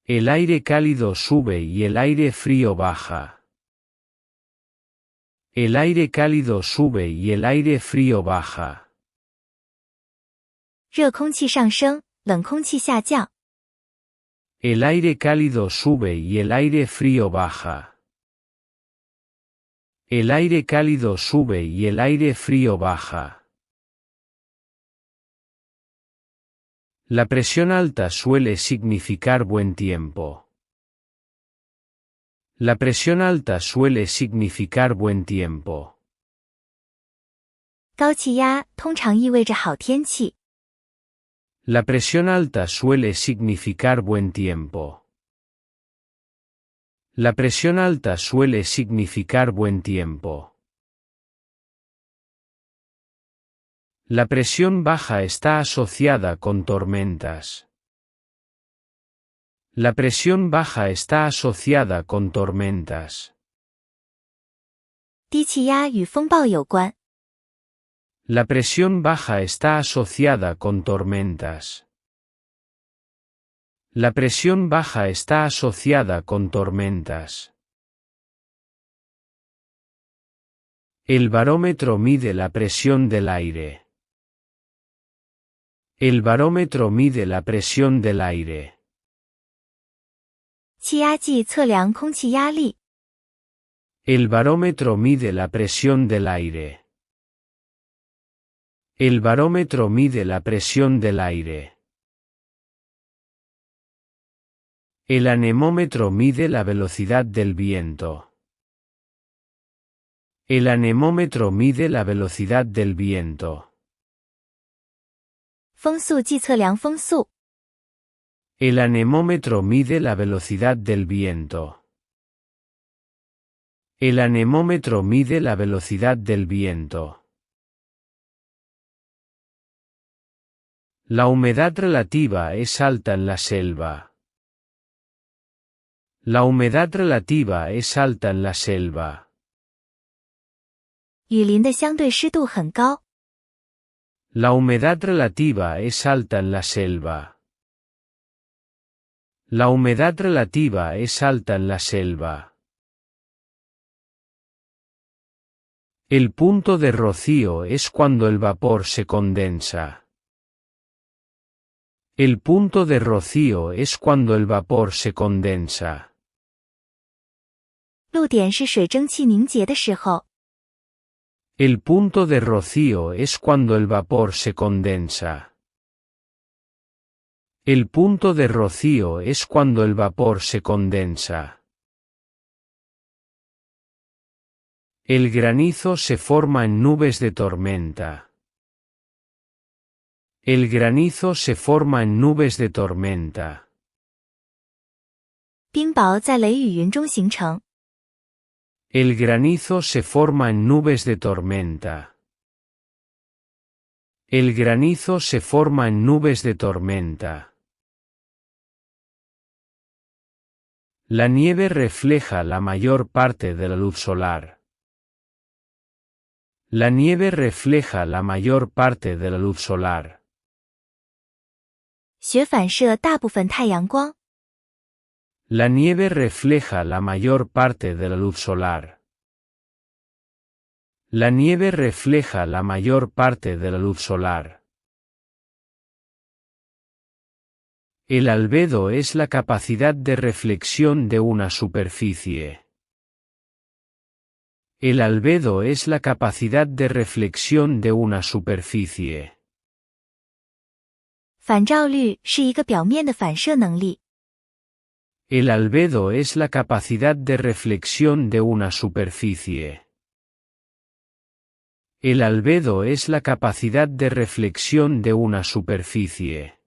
Speaker 1: El aire cálido sube y el aire frío baja. El aire cálido sube y el aire frío baja.
Speaker 2: 热空气上升，冷空气下降。
Speaker 1: El aire cálido sube y el aire frío baja. El aire cálido sube y el aire frío baja. La presión alta suele significar buen tiempo. La presión alta suele significar buen tiempo.
Speaker 2: 高气压通常意味着好天气。
Speaker 1: La presión alta suele significar buen tiempo. La presión alta suele significar buen tiempo. La presión baja está asociada con tormentas. La presión baja está asociada con tormentas.
Speaker 2: 低气压与风暴有关。
Speaker 1: La presión baja está asociada con tormentas. La presión baja está asociada con tormentas. El barómetro mide la presión del aire. El barómetro mide la presión del aire.
Speaker 2: 气压计测量空气压力。
Speaker 1: El barómetro mide la presión del aire. El barómetro mide la presión del aire. El anemómetro mide la velocidad del viento. El anemómetro mide la velocidad del viento.
Speaker 2: 风速计测量风速。
Speaker 1: El anemómetro mide la velocidad del viento. El anemómetro mide la velocidad del viento. La humedad relativa es alta en la selva. La humedad relativa es alta en la selva.
Speaker 2: 雨林的相对湿度很高。
Speaker 1: La humedad relativa es alta en la selva. La humedad relativa es alta en la selva. El punto de rocío es cuando el vapor se condensa. El punto de rocío es cuando el vapor se condensa.
Speaker 2: 露点是水蒸气凝结的时候。
Speaker 1: El punto de rocío es cuando el vapor se condensa. El punto de rocío es cuando el vapor se condensa. El granizo se forma en nubes de tormenta. El granizo se forma en nubes de tormenta.
Speaker 2: 冰雹在雷雨云中形成。
Speaker 1: El granizo se forma en nubes de tormenta. El granizo se forma en nubes de tormenta. La nieve refleja la mayor parte de la luz solar. La nieve refleja la mayor parte de la luz solar.
Speaker 2: 雪反射大部分太阳光。
Speaker 1: La nieve refleja la mayor parte de la luz solar. La nieve refleja la mayor parte de la luz solar. El albedo es la capacidad de reflexión de una superficie. El albedo es la capacidad de reflexión de una superficie.
Speaker 2: 反照率是一个表面的反射能力。
Speaker 1: El albedo es la capacidad de reflexión de una superficie. El albedo es la capacidad de reflexión de una superficie.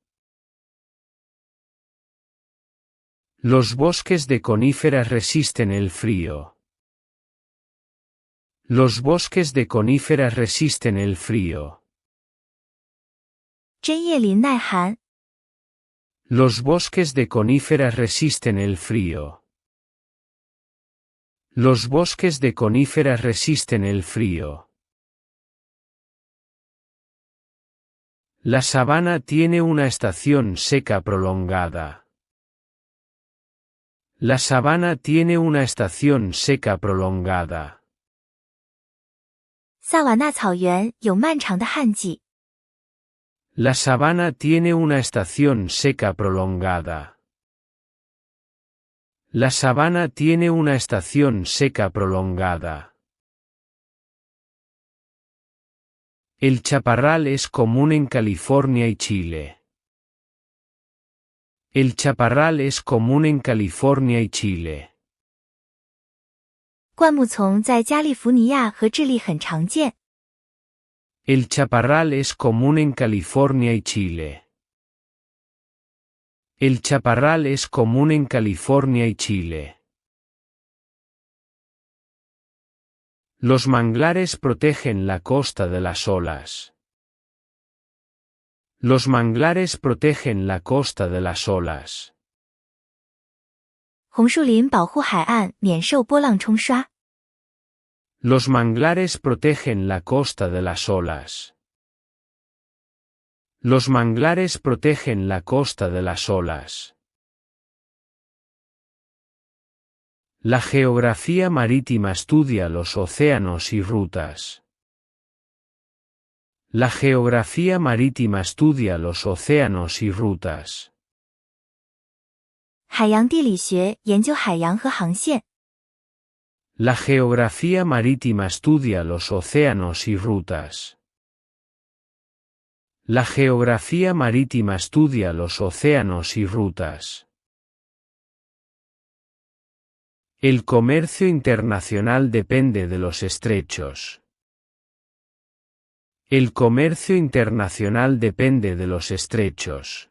Speaker 1: Los bosques de coníferas resisten el frío. Los bosques de coníferas resisten el frío.
Speaker 2: 针叶林耐寒。
Speaker 1: Los bosques de coníferas resisten el frío. Los bosques de coníferas resisten el frío. La sabana tiene una estación seca prolongada. La sabana tiene una estación seca prolongada.
Speaker 2: 萨瓦纳草原有漫长的旱季。
Speaker 1: La sabana tiene una estación seca prolongada. La sabana tiene una estación seca prolongada. El chaparral es común en California y Chile. El chaparral es común en California y Chile.
Speaker 2: 灌木丛在加利福尼亚和智利很常见。
Speaker 1: El chaparral es común en California y Chile. El chaparral es común en California y Chile. Los manglares protegen la costa de las olas. Los manglares protegen la costa de las olas.
Speaker 2: 红树林保护海岸免受波浪冲刷。
Speaker 1: Los manglares protegen la costa de las olas. Los manglares protegen la costa de las olas. La geografía marítima estudia los océanos y rutas. La geografía marítima estudia los océanos y rutas.
Speaker 2: 海洋地理学研究海洋和航线。
Speaker 1: La geografía marítima estudia los océanos y rutas. La geografía marítima estudia los océanos y rutas. El comercio internacional depende de los estrechos. El comercio internacional depende de los estrechos.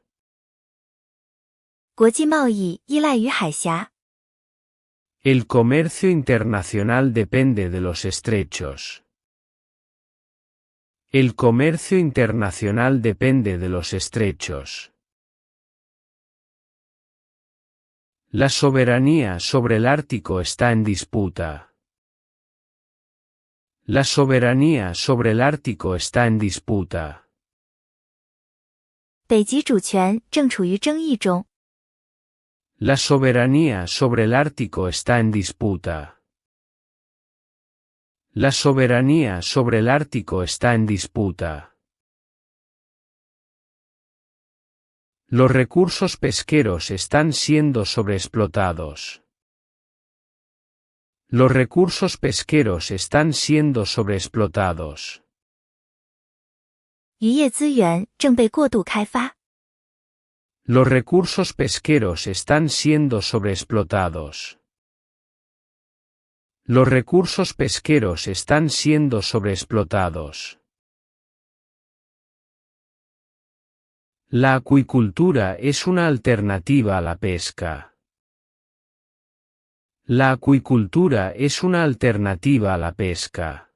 Speaker 2: 国际贸易依赖于海峡。
Speaker 1: El comercio internacional depende de los estrechos. El comercio internacional depende de los estrechos. La soberanía sobre el Ártico está en disputa. La soberanía sobre el Ártico está en disputa.
Speaker 2: 北极主权正处于争议中。
Speaker 1: La soberanía sobre el Ártico está en disputa. La soberanía sobre el Ártico está en disputa. Los recursos pesqueros están siendo sobreexplotados. Los recursos pesqueros están siendo sobreexplotados.
Speaker 2: 渔业资源正被过度开发。
Speaker 1: Los recursos pesqueros están siendo sobreexplotados. Los recursos pesqueros están siendo sobreexplotados. La acuicultura es una alternativa a la pesca. La acuicultura es una alternativa a la pesca.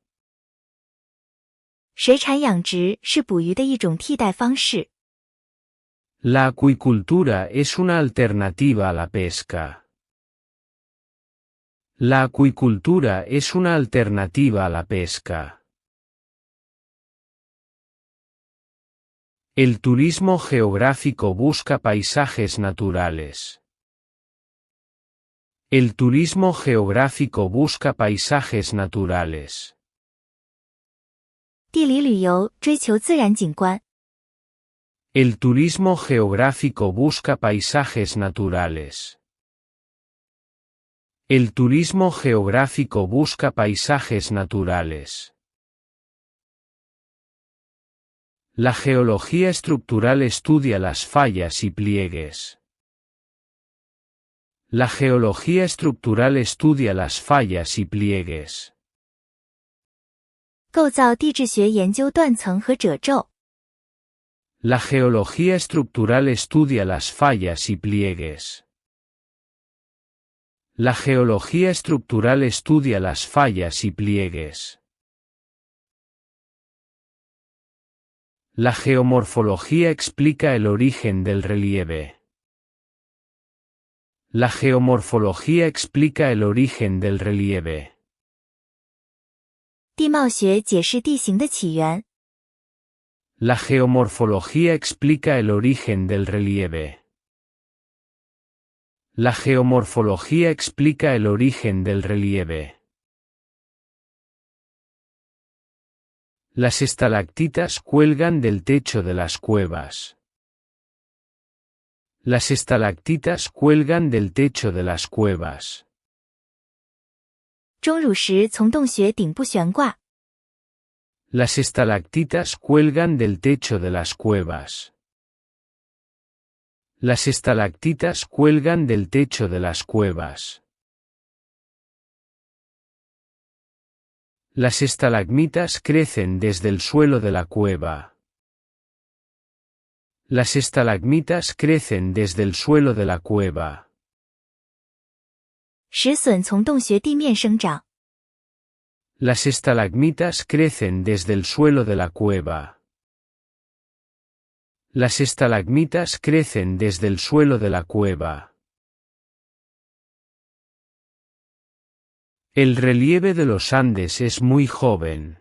Speaker 2: 水产养殖是捕鱼的一种替代方式。
Speaker 1: La acuicultura es una alternativa a la pesca. La acuicultura es una alternativa a la pesca. El turismo geográfico busca paisajes naturales. El turismo geográfico busca paisajes naturales.
Speaker 2: 地理旅游追求自然景观。
Speaker 1: El turismo geográfico busca paisajes naturales. El turismo geográfico busca paisajes naturales. La geología estructural estudia las fallas y pliegues. La geología estructural estudia las fallas y pliegues.
Speaker 2: 构造地质学研究断层和褶皱。
Speaker 1: La geología estructural estudia las fallas y pliegues. La geología estructural estudia las fallas y pliegues. La geomorfología explica el origen del relieve. La geomorfología explica el origen del relieve.
Speaker 2: 地貌学解释地形的起源。
Speaker 1: La geomorfología explica el origen del relieve. La geomorfología explica el origen del relieve. Las estalactitas cuelgan del techo de las cuevas. Las estalactitas cuelgan del techo de las cuevas.
Speaker 2: 钟乳石从洞穴顶部悬挂。
Speaker 1: Las estalactitas cuelgan del techo de las cuevas. Las estalactitas cuelgan del techo de las cuevas. Las estalagmitas crecen desde el suelo de la cueva. Las estalagmitas crecen desde el suelo de la cueva.
Speaker 2: 石笋从洞穴地面生长。
Speaker 1: Las estalagmitas crecen desde el suelo de la cueva. Las estalagmitas crecen desde el suelo de la cueva. El relieve de los Andes es muy joven.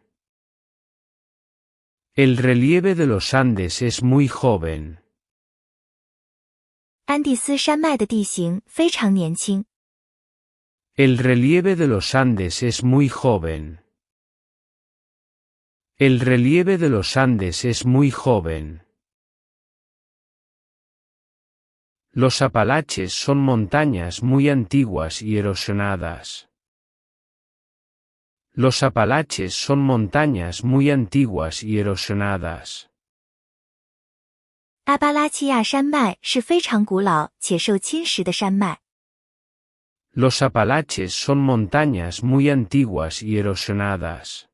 Speaker 1: El relieve de los Andes es muy joven.
Speaker 2: 安第斯山脉的地形非常年轻。
Speaker 1: El relieve de los Andes es muy joven. El relieve de los Andes es muy joven. Los Apalaches son montañas muy antiguas y erosionadas. Los Apalaches son montañas muy antiguas y erosionadas.
Speaker 2: 阿巴拉契亚山脉是非常古老且受侵蚀的山脉。
Speaker 1: Los Apalaches son montañas muy antiguas y erosionadas.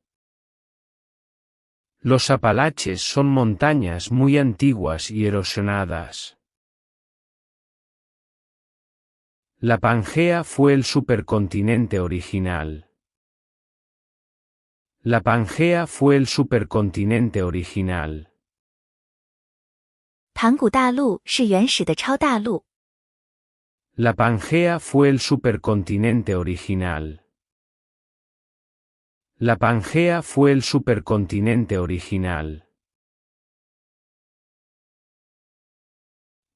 Speaker 1: Los Apalaches son montañas muy antiguas y erosionadas. La Pangea fue el supercontinente original. La Pangea fue el supercontinente original.
Speaker 2: 盘古大陆是原始的超大陆。
Speaker 1: La Pangea fue el supercontinente original. La Pangea fue el supercontinente original.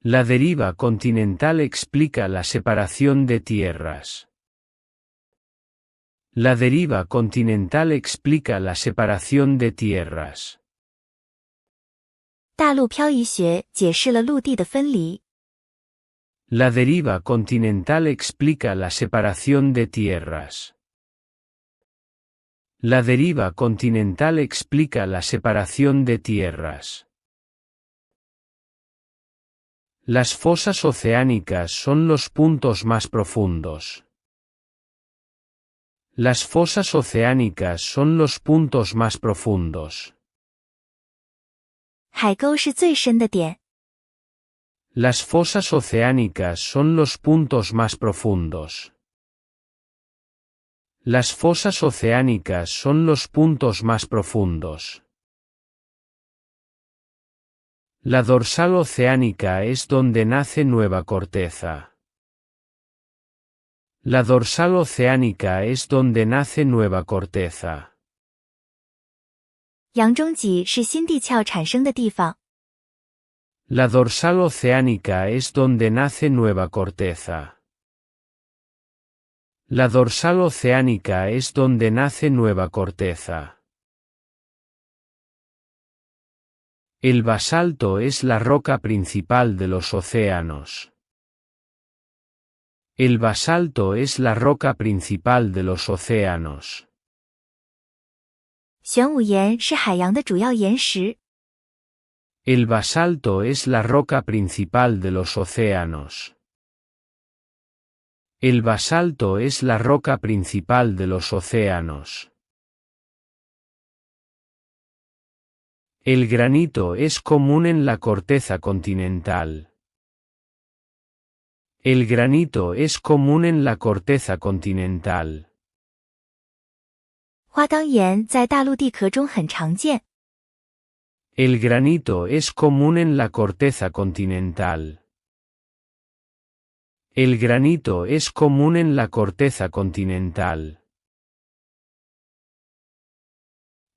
Speaker 1: La deriva continental explica la separación de tierras. La deriva continental explica la separación de tierras.
Speaker 2: 大陆漂移学解释了陆地的分离。
Speaker 1: La deriva continental explica la separación de tierras. La deriva continental explica la separación de tierras. Las fosas oceánicas son los puntos más profundos. Las fosas oceánicas son los puntos más profundos.
Speaker 2: 海沟是最深的点。
Speaker 1: Las fosas oceánicas son los puntos más profundos. Las fosas oceánicas son los puntos más profundos. La dorsal oceánica es donde nace nueva corteza. La dorsal oceánica es donde nace nueva corteza.
Speaker 2: 洋中脊是新地壳产生的地方。
Speaker 1: La dorsal oceánica es donde nace nueva corteza. La dorsal oceánica es donde nace nueva corteza. El basalto es la roca principal de los océanos. El basalto es la roca principal de los océanos.
Speaker 2: 玄武岩是海洋的主要岩石。
Speaker 1: El basalto es la roca principal de los océanos. El basalto es la roca principal de los océanos. El granito es común en la corteza continental. El granito es común en la corteza continental.
Speaker 2: 花岗岩在大陆地壳中很常见。
Speaker 1: El granito es común en la corteza continental. El granito es común en la corteza continental.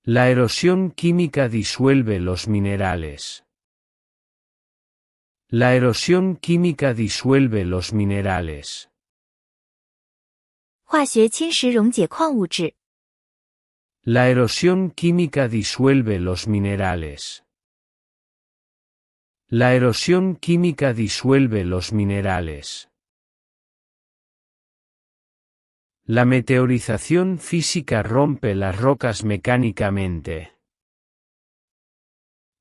Speaker 1: La erosión química disuelve los minerales. La erosión química disuelve los minerales.
Speaker 2: 化学侵蚀溶解矿物质。
Speaker 1: La erosión química disuelve los minerales. La erosión química disuelve los minerales. La meteorización física rompe las rocas mecánicamente.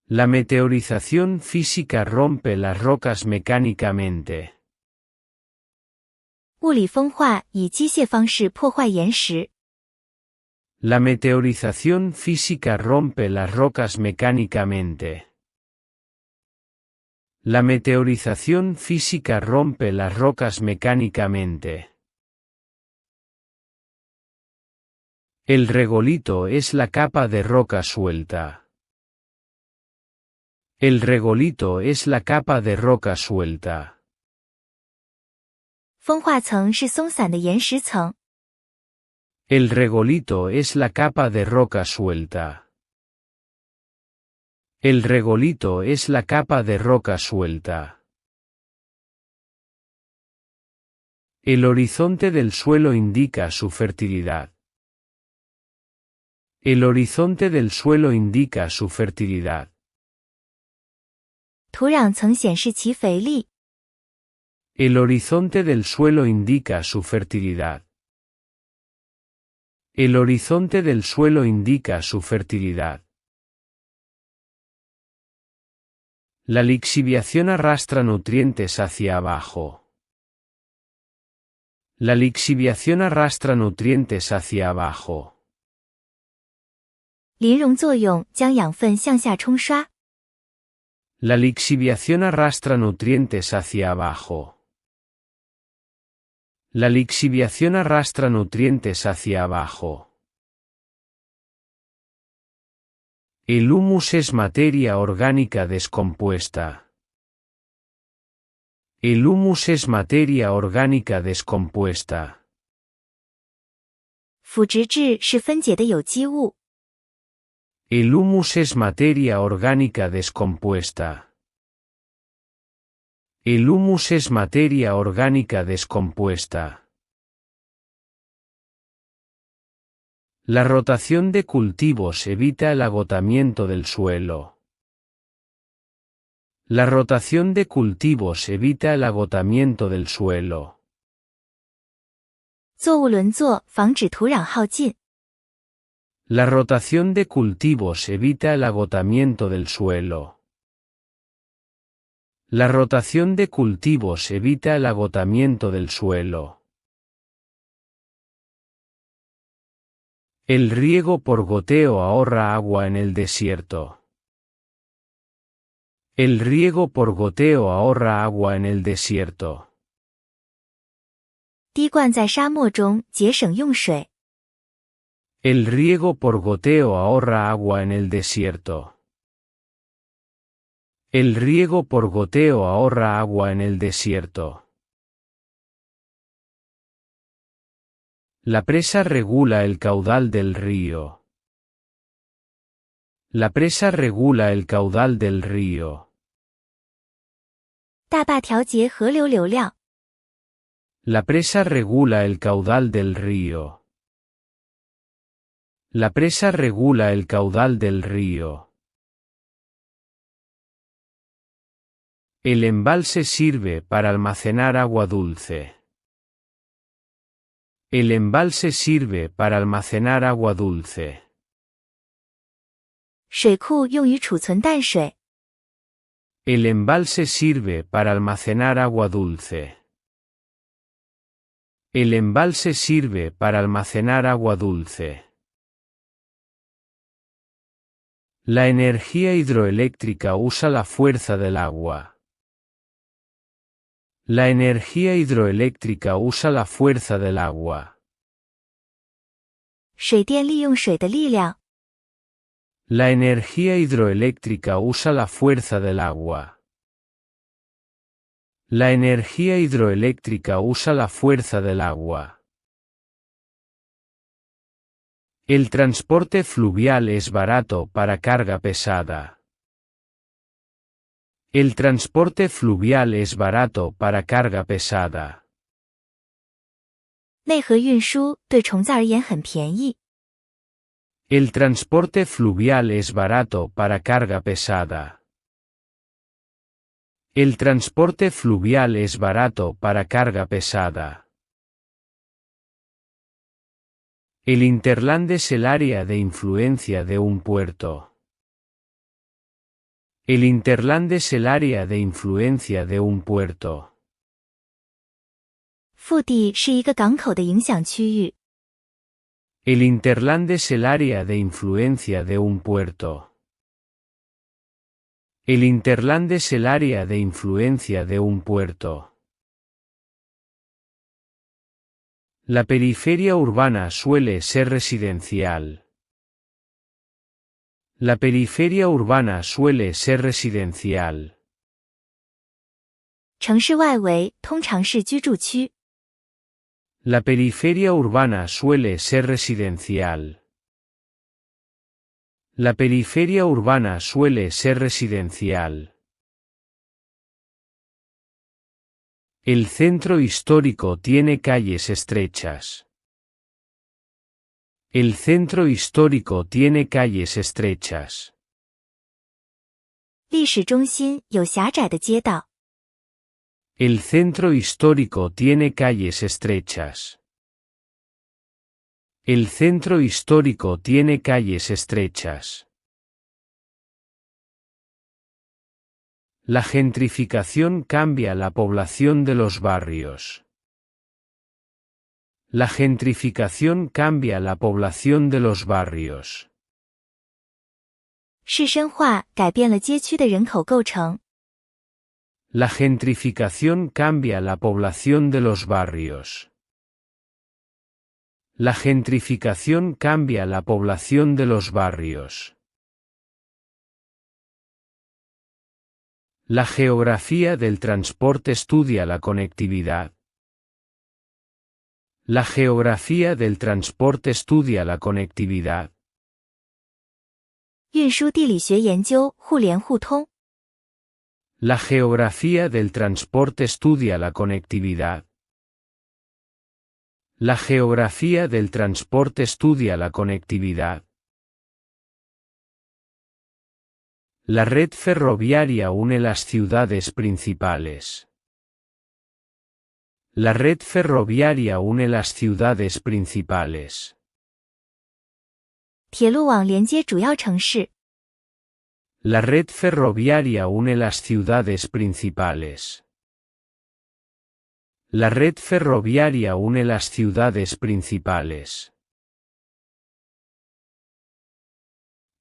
Speaker 1: La meteorización física rompe las rocas mecánicamente.
Speaker 2: 物理风化以机械方式破坏岩石。
Speaker 1: La meteorización física rompe las rocas mecánicamente. La meteorización física rompe las rocas mecánicamente. El regolito es la capa de roca suelta. El regolito es la capa de roca suelta.
Speaker 2: 风化层是松散的岩石层。
Speaker 1: El regolito es la capa de roca suelta. El regolito es la capa de roca suelta. El horizonte del suelo indica su fertilidad. El horizonte del suelo indica su fertilidad.
Speaker 2: 土壤层显示其肥力。
Speaker 1: El horizonte del suelo indica su fertilidad. El horizonte del suelo indica su fertilidad. La lixiviación arrastra nutrientes hacia abajo. La lixiviación arrastra nutrientes hacia abajo.
Speaker 2: 磷溶作用将养分向下冲刷。
Speaker 1: La lixiviación arrastra nutrientes hacia abajo. La lixiviación arrastra nutrientes hacia abajo. El humus es materia orgánica descompuesta. El humus es materia orgánica descompuesta.
Speaker 2: 腐殖质是分解的有机物。
Speaker 1: El humus es materia orgánica descompuesta. El humus es materia orgánica descompuesta. La rotación de cultivos evita el agotamiento del suelo. La rotación de cultivos evita el agotamiento del suelo.
Speaker 2: 作物轮作防止土壤耗尽。
Speaker 1: La rotación de cultivos evita el agotamiento del suelo. La rotación de cultivos evita el agotamiento del suelo. El riego por goteo ahorra agua en el desierto. El riego por goteo ahorra agua en el desierto.
Speaker 2: 滴灌在沙漠中节省用水。
Speaker 1: El riego por goteo ahorra agua en el desierto. El riego por goteo ahorra agua en el desierto. La presa regula el caudal del río. La presa regula el caudal del río.
Speaker 2: 大坝调节河流流量。
Speaker 1: La presa regula el caudal del río. La presa regula el caudal del río. El embalse sirve para almacenar agua dulce. El embalse sirve para almacenar agua dulce.
Speaker 2: 水库用于储存淡水。
Speaker 1: El embalse sirve para almacenar agua dulce. El embalse sirve para almacenar agua dulce. La energía hidroeléctrica usa la fuerza del agua. La energía hidroeléctrica usa la fuerza del agua.
Speaker 2: 水电利用水的力量。
Speaker 1: La energía hidroeléctrica usa la fuerza del agua. La energía hidroeléctrica usa la fuerza del agua. El transporte fluvial es barato para carga pesada. El transporte fluvial es barato para carga pesada.
Speaker 2: 内河运输对虫子而言很便宜。
Speaker 1: El transporte fluvial es barato para carga pesada. El transporte fluvial es barato para carga pesada. El hinterland es el área de influencia de un puerto. El hinterland es el área de influencia de un puerto.
Speaker 2: 腹地是一个港口的影响区域。
Speaker 1: El hinterland es el área de influencia de un puerto. El hinterland es el área de influencia de un puerto. La periferia urbana suele ser residencial. La periferia urbana suele ser residencial.
Speaker 2: 城市外围通常是居住区。
Speaker 1: La periferia urbana suele ser residencial. La periferia urbana suele ser residencial. El centro histórico tiene calles estrechas. El centro histórico tiene calles estrechas.
Speaker 2: 历史中心有狭窄的街道。
Speaker 1: El centro histórico tiene calles estrechas. El centro histórico tiene calles estrechas. La gentrificación cambia la población de los barrios. La gentrificación cambia la población de los barrios.
Speaker 2: 市深化改变了街区的人口构成。
Speaker 1: La gentrificación cambia la población de los barrios. La gentrificación cambia la población de los barrios. La geografía del transporte estudia la conectividad. La geografía del transporte estudia la conectividad.
Speaker 2: 运输地理学研究互联互通。
Speaker 1: La geografía del transporte estudia la conectividad. La geografía del transporte estudia la conectividad. La red ferroviaria une las ciudades principales. La red ferroviaria une las ciudades principales.
Speaker 2: 铁路网连接主要城市。
Speaker 1: La red ferroviaria une las ciudades principales. La red ferroviaria une las ciudades principales.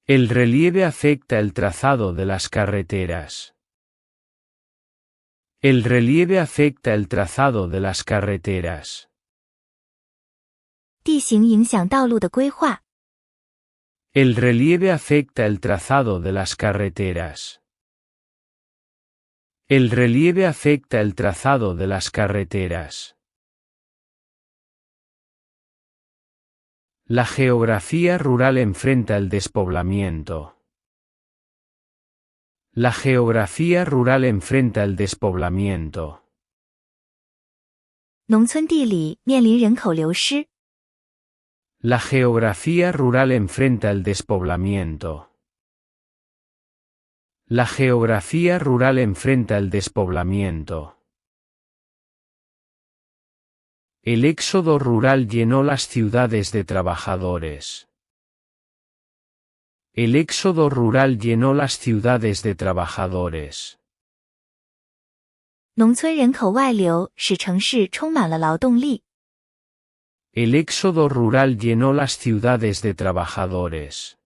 Speaker 1: El relieve afecta el trazado de las carreteras. El relieve afecta el trazado de las carreteras.
Speaker 2: 地形影响道路的规划。
Speaker 1: El relieve afecta el trazado de las carreteras. El relieve afecta el trazado de las carreteras. La geografía rural enfrenta el despoblamiento. La geografía rural enfrenta el despoblamiento.
Speaker 2: 农村地理面临人口流失。
Speaker 1: La geografía rural enfrenta el despoblamiento. La geografía rural enfrenta el despoblamiento. El éxodo rural llenó las ciudades de trabajadores. El éxodo rural llenó las ciudades de trabajadores.
Speaker 2: 农村人口外流使城市充满了劳动力。
Speaker 1: El éxodo rural llenó las ciudades de trabajadores.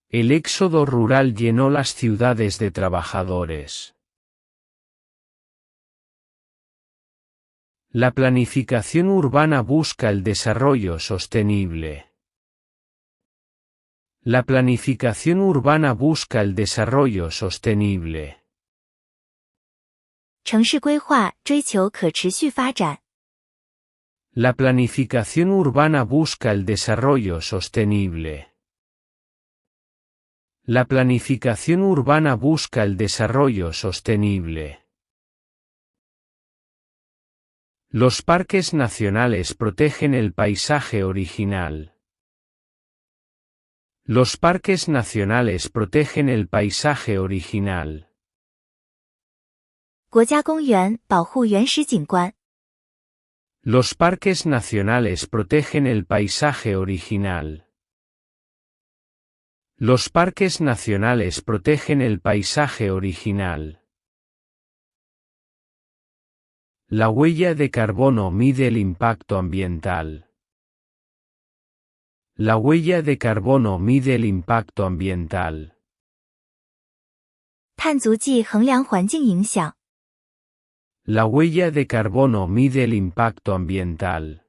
Speaker 1: El éxodo rural llenó las ciudades de trabajadores. La planificación urbana busca el desarrollo sostenible. La planificación urbana busca el desarrollo sostenible.
Speaker 2: 城市规划追求可持续发展。
Speaker 1: La planificación urbana busca el desarrollo sostenible. La planificación urbana busca el desarrollo sostenible. Los parques nacionales protegen el paisaje original. Los parques nacionales protegen el paisaje original.
Speaker 2: 国家公园保护原始景观。
Speaker 1: Los parques nacionales protegen el paisaje original. Los parques nacionales protegen el paisaje original. La huella de carbono mide el impacto ambiental. La huella de carbono mide el impacto ambiental.
Speaker 2: 碳足迹衡量环境影响。
Speaker 1: La huella de carbono mide el impacto ambiental.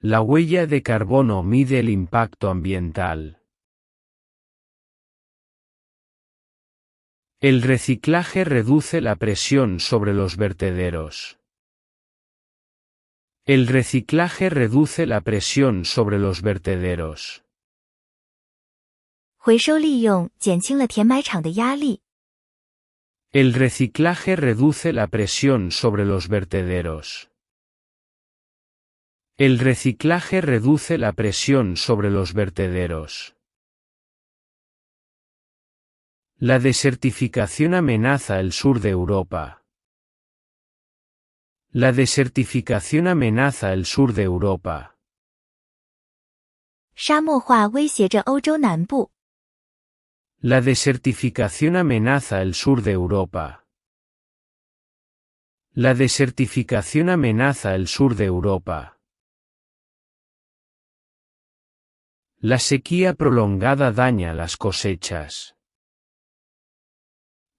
Speaker 1: La huella de carbono mide el impacto ambiental. El reciclaje reduce la presión sobre los vertederos. El reciclaje reduce la presión sobre los vertederos.
Speaker 2: 回收利用减轻了填埋场的压力。
Speaker 1: El reciclaje reduce la presión sobre los vertederos. El reciclaje reduce la presión sobre los vertederos. La desertificación amenaza el sur de Europa. La desertificación amenaza el sur de Europa.
Speaker 2: 沙漠化威胁着欧洲南部。
Speaker 1: La desertificación amenaza el sur de Europa. La desertificación amenaza el sur de Europa. La sequía prolongada daña las cosechas.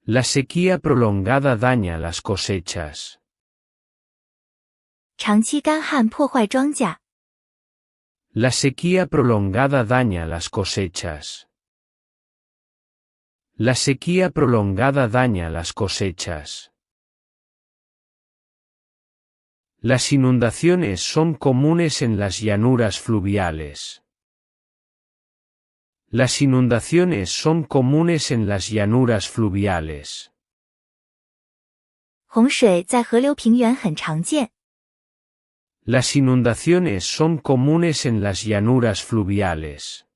Speaker 1: La sequía prolongada daña las cosechas.
Speaker 2: 长期干旱破坏庄稼。
Speaker 1: La sequía prolongada daña las cosechas. La sequía prolongada daña las cosechas. Las inundaciones son comunes en las llanuras fluviales. Las inundaciones son comunes en las llanuras fluviales.
Speaker 2: 洪水在河流平原很常见。
Speaker 1: Las inundaciones son comunes en las llanuras fluviales.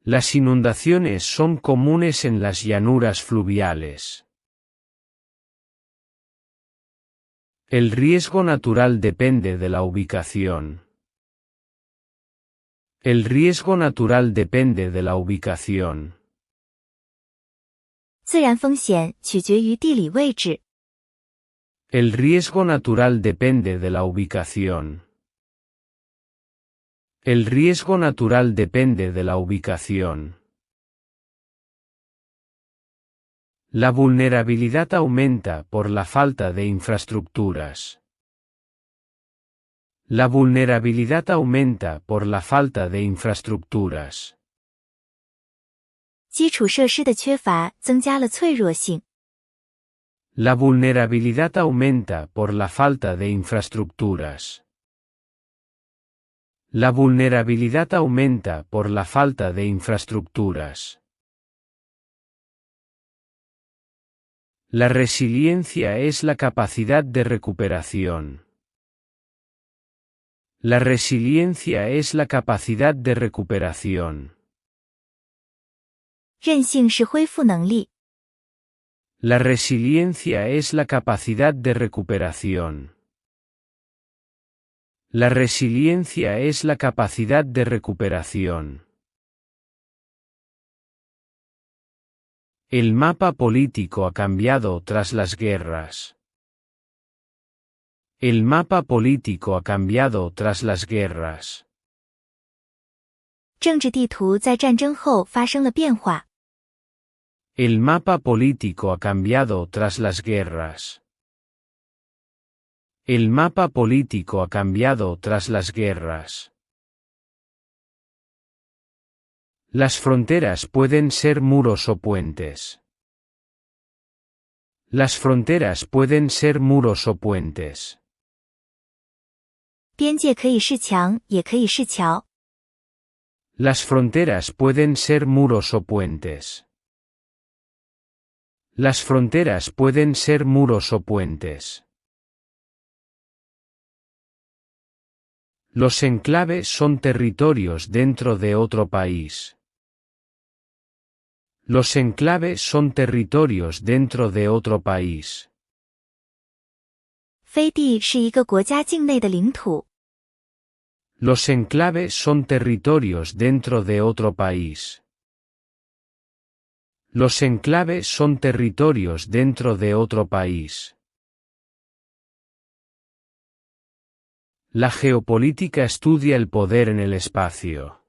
Speaker 1: Las inundaciones son comunes en las llanuras fluviales. El riesgo natural depende de la ubicación. El riesgo natural depende de la ubicación.
Speaker 2: 自然风险取决于地理位置。
Speaker 1: El riesgo natural depende de la ubicación. El riesgo natural depende de la ubicación. La vulnerabilidad aumenta por la falta de infraestructuras. La vulnerabilidad aumenta por la falta de infraestructuras.
Speaker 2: 基础设施的缺乏增加了脆弱性。
Speaker 1: La vulnerabilidad aumenta por la falta de infraestructuras. La vulnerabilidad aumenta por la falta de infraestructuras. La resiliencia es la capacidad de recuperación. La resiliencia es la capacidad de recuperación.
Speaker 2: 韧性是恢复能力。
Speaker 1: La resiliencia es la capacidad de recuperación. La resiliencia es la capacidad de recuperación. El mapa político ha cambiado tras las guerras. El mapa político ha cambiado tras las guerras.
Speaker 2: 政治地图在战争后发生了变化。
Speaker 1: El mapa político ha cambiado tras las guerras. El mapa político ha cambiado tras las guerras. Las fronteras pueden ser muros o puentes. Las fronteras pueden ser muros o puentes.
Speaker 2: 边界可以是墙，也可以是桥。
Speaker 1: Las fronteras pueden ser muros o puentes. Las fronteras pueden ser muros o puentes. Los enclaves son territorios dentro de otro país. Los enclaves son territorios dentro de otro país.
Speaker 2: 飞地是一个国家境内的领土。
Speaker 1: Los enclaves son territorios dentro de otro país. Los enclaves son territorios dentro de otro país. La geopolítica estudia el poder en el espacio.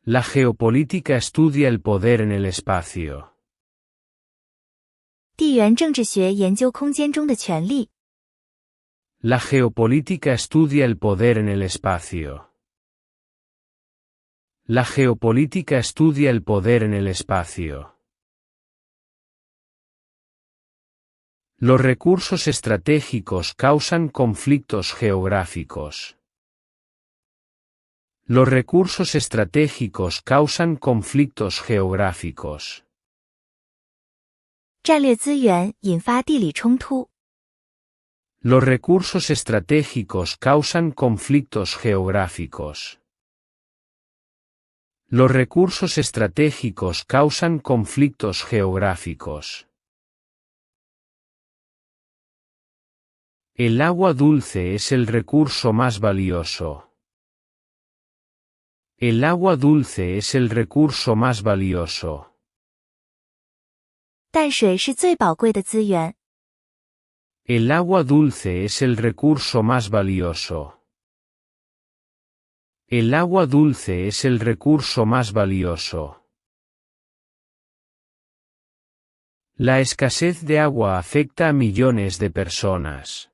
Speaker 1: La geopolítica estudia el poder en el espacio.
Speaker 2: 地缘政治学研究空间中的权力。
Speaker 1: La geopolítica estudia el poder en el espacio. La geopolítica estudia el poder en el espacio. Los recursos estratégicos causan conflictos geográficos. Los recursos estratégicos causan conflictos geográficos.
Speaker 2: 战略资源引发地理冲突。
Speaker 1: Los recursos estratégicos causan conflictos geográficos. Los recursos estratégicos causan conflictos geográficos. El agua dulce es el recurso más valioso. El agua dulce es el recurso más valioso.
Speaker 2: 淡水是最宝贵的资源。
Speaker 1: El agua dulce es el recurso más valioso. El agua dulce es el recurso más valioso. La escasez de agua afecta a millones de personas.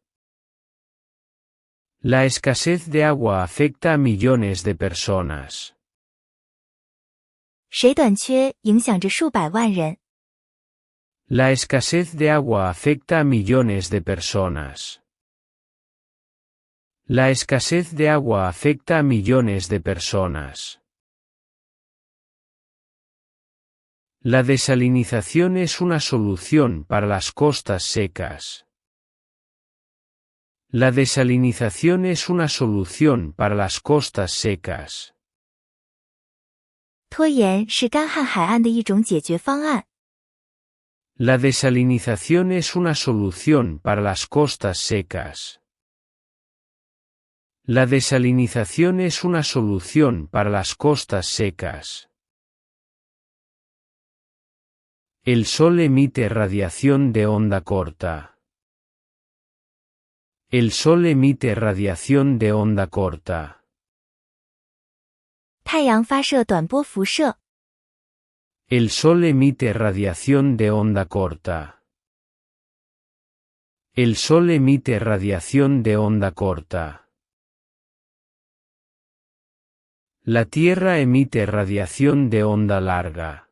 Speaker 1: La escasez de agua afecta a millones de personas.
Speaker 2: 水短缺影响着数百万人。
Speaker 1: La escasez de agua afecta a millones de personas. La escasez de agua afecta a millones de personas. La desalinización es una solución para las costas secas. La desalinización es una solución para las costas secas.
Speaker 2: 拖延是干旱海岸的一种解决方案。
Speaker 1: La desalinización es una solución para las costas secas. La desalinización es una solución para las costas secas. El Sol emite radiación de onda corta. El Sol emite radiación de onda corta.
Speaker 2: 太阳发射短波辐射。
Speaker 1: El Sol emite radiación de onda corta. El Sol emite radiación de onda corta. La Tierra emite radiación de onda larga.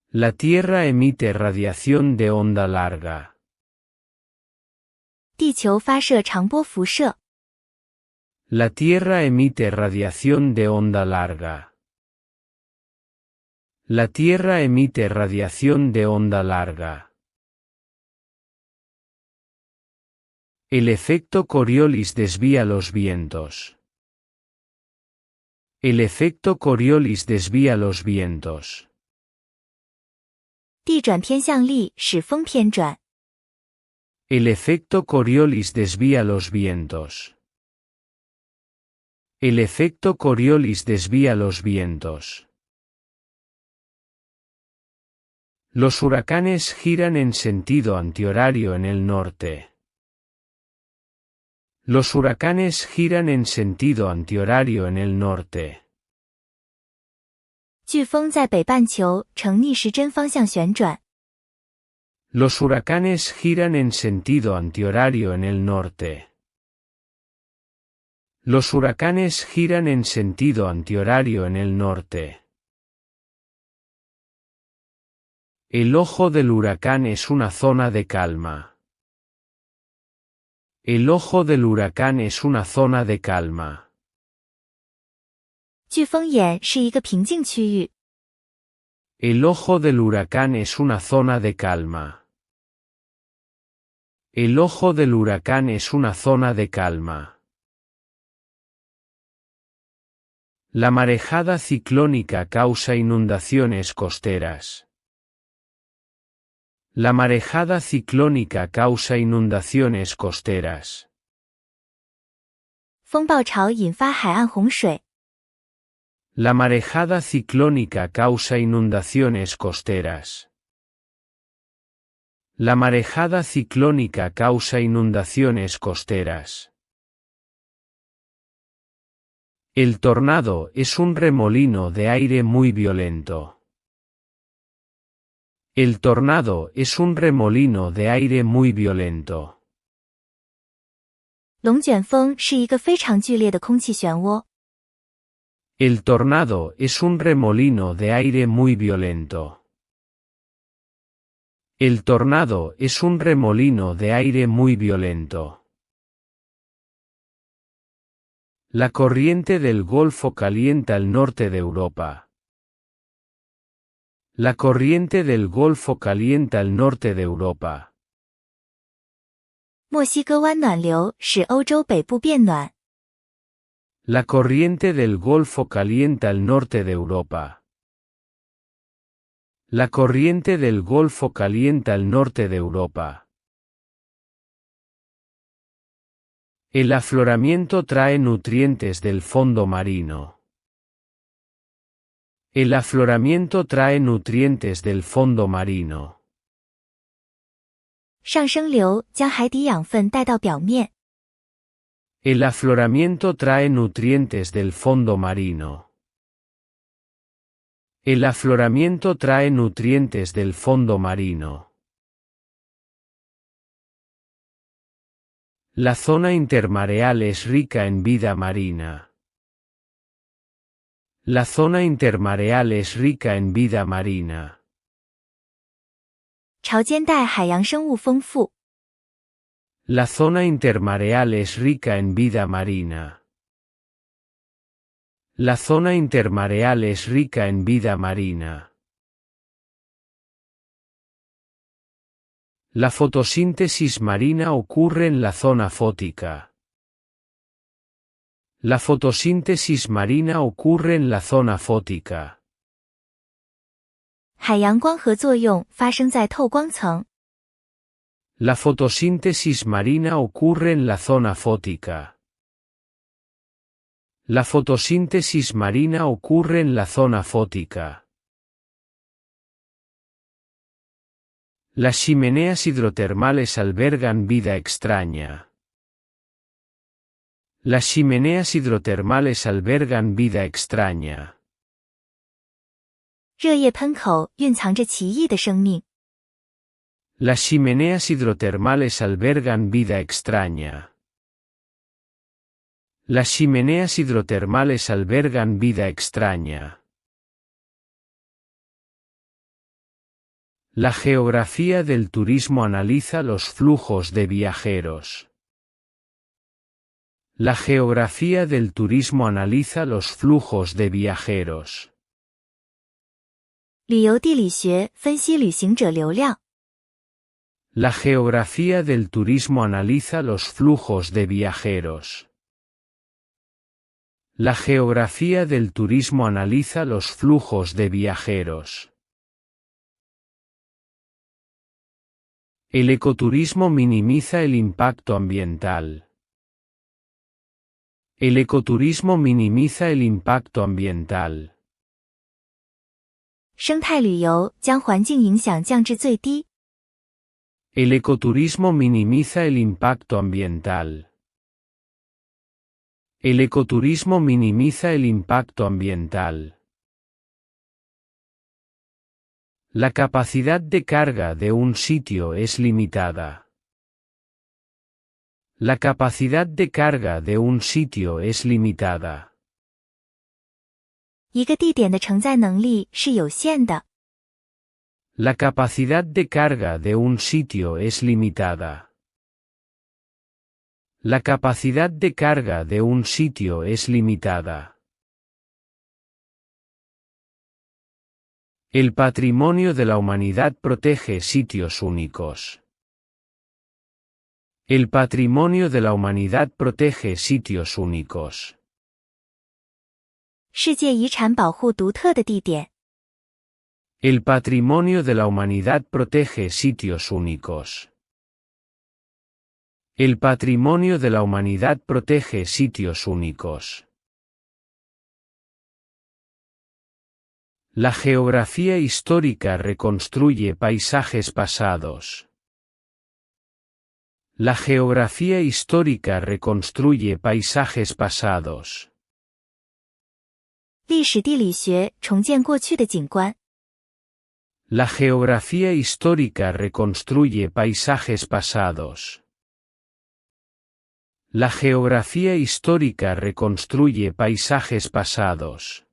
Speaker 1: La Tierra emite radiación de onda larga.
Speaker 2: 地球发射长波辐射。
Speaker 1: La Tierra emite radiación de onda larga. La Tierra emite radiación de onda larga. El efecto Coriolis desvía los vientos. El efecto Coriolis desvía los vientos.
Speaker 2: 地转偏向力使风偏转。
Speaker 1: El efecto Coriolis desvía los vientos. El efecto Coriolis desvía los vientos. Los huracanes giran en sentido antihorario en el norte. Los huracanes giran en sentido antihorario en el norte.
Speaker 2: 飓风在北半球呈逆时针方向旋转。
Speaker 1: Los huracanes giran en sentido antihorario en el norte. Los huracanes giran en sentido antihorario en el norte. El ojo del huracán es una zona de calma. El ojo del huracán es una zona de calma.
Speaker 2: 飓风眼是一个平静区域。
Speaker 1: El ojo del huracán es una zona de calma. El ojo del huracán es una zona de calma. La marejada ciclónica causa inundaciones costeras. La marejada ciclónica causa inundaciones costeras.
Speaker 2: 风暴潮引发海岸洪水。
Speaker 1: La marejada ciclónica causa inundaciones costeras. La marejada ciclónica causa inundaciones costeras. El tornado es un remolino de aire muy violento. El tornado es un remolino de aire muy violento.
Speaker 2: 龙卷风是一个非常剧烈的空气漩涡。
Speaker 1: El tornado es un remolino de aire muy violento. El tornado es un remolino de aire muy violento. La corriente del Golfo calienta el norte de Europa. La corriente del Golfo calienta el norte de Europa.
Speaker 2: 墨西哥湾暖流使欧洲北部变暖。
Speaker 1: La corriente del Golfo calienta el norte de Europa. La corriente del Golfo calienta el norte de Europa. El afloramiento trae nutrientes del fondo marino. El afloramiento trae nutrientes del fondo marino.
Speaker 2: 上升流将海底养分带到表面。
Speaker 1: El afloramiento trae nutrientes del fondo marino. El afloramiento trae nutrientes del fondo marino. La zona intermareal es rica en vida marina. La zona intermareal es rica en vida marina.
Speaker 2: 潮间带海洋生物丰富。
Speaker 1: La zona intermareal es rica en vida marina. La zona intermareal es rica en vida marina. La fotosíntesis marina ocurre en la zona fótica. La fotosíntesis marina ocurre en la zona fótica.
Speaker 2: 海洋光合作用发生在透光层。
Speaker 1: La fotosíntesis marina ocurre en la zona fótica. La fotosíntesis marina ocurre en la zona fótica. Las chimeneas hidrotermales albergan vida extraña. Las chimeneas hidrotermales albergan vida extraña.
Speaker 2: 热液喷口蕴藏着奇异的生命。
Speaker 1: Las chimeneas hidrotermales albergan vida extraña. Las chimeneas hidrotermales albergan vida extraña. La geografía del turismo analiza los flujos de viajeros. La geografía del turismo analiza los flujos de viajeros.
Speaker 2: 旅游地理学分析旅行者流量。
Speaker 1: La geografía del turismo analiza los flujos de viajeros. La geografía del turismo analiza los flujos de viajeros. El ecoturismo minimiza el impacto ambiental. El ecoturismo minimiza el impacto ambiental.
Speaker 2: 生态旅游将环境影响降至最低。
Speaker 1: El ecoturismo minimiza el impacto ambiental. El ecoturismo minimiza el impacto ambiental. La capacidad de carga de un sitio es limitada. La capacidad de carga de un sitio es limitada.
Speaker 2: 一个地点的承载能力是有限的。
Speaker 1: La capacidad de carga de un sitio es limitada. La capacidad de carga de un sitio es limitada. El patrimonio de la humanidad protege sitios únicos. El patrimonio de la humanidad protege sitios únicos.
Speaker 2: 世界遗产保护独特的地点。
Speaker 1: El patrimonio de la humanidad protege sitios únicos. El patrimonio de la humanidad protege sitios únicos. La geografía histórica reconstruye paisajes pasados. La geografía histórica reconstruye paisajes pasados.
Speaker 2: 历史地理学重建过去的景观。
Speaker 1: La geografía histórica reconstruye paisajes pasados. La geografía histórica reconstruye paisajes pasados.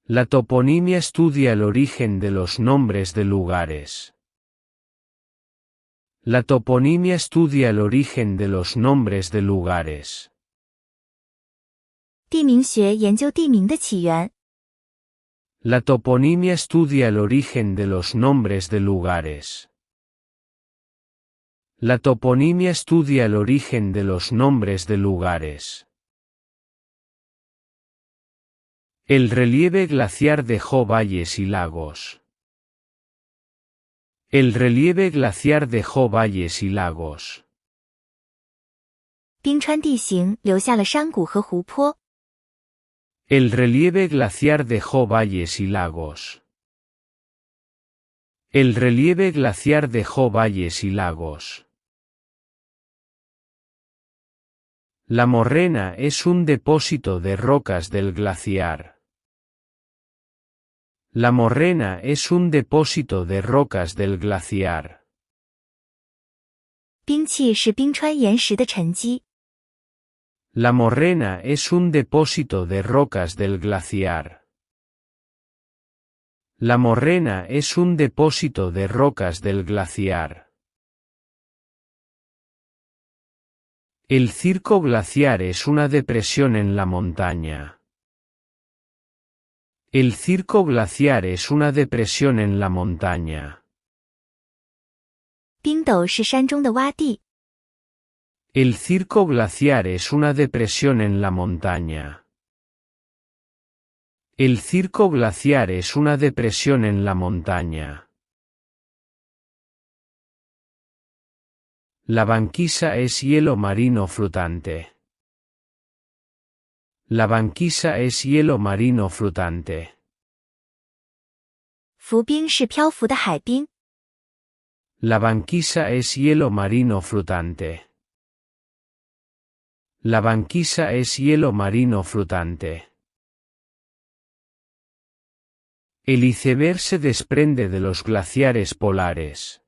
Speaker 1: La toponimia estudia el origen de los nombres de lugares. La toponimia estudia el origen de los nombres de lugares.
Speaker 2: 地名学研究地名的起源。
Speaker 1: La toponimia estudia el origen de los nombres de lugares. La toponimia estudia el origen de los nombres de lugares. El relieve glaciar dejó valles y lagos. El relieve glaciar dejó valles y lagos.
Speaker 2: 冰川地形留下了山谷和湖泊。
Speaker 1: El relieve glaciar dejó valles y lagos. El relieve glaciar dejó valles y lagos. La morrena es un depósito de rocas del glaciar. La morrena es un depósito de rocas del glaciar.
Speaker 2: 冰器是冰川岩石的沉积。
Speaker 1: La morrena es un depósito de rocas del glaciar. La morrena es un depósito de rocas del glaciar. El circo glaciar es una depresión en la montaña. El circo glaciar es una depresión en la montaña.
Speaker 2: 冰斗是山中的洼地。
Speaker 1: El circo glaciar es una depresión en la montaña. El circo glaciar es una depresión en la montaña. La banquisa es hielo marino flotante. La banquisa es hielo marino flotante.
Speaker 2: 浮冰是漂浮的海冰。
Speaker 1: La banquisa es hielo marino flotante. La banquisa es hielo marino flotante. El iceberg se desprende de los glaciares polares.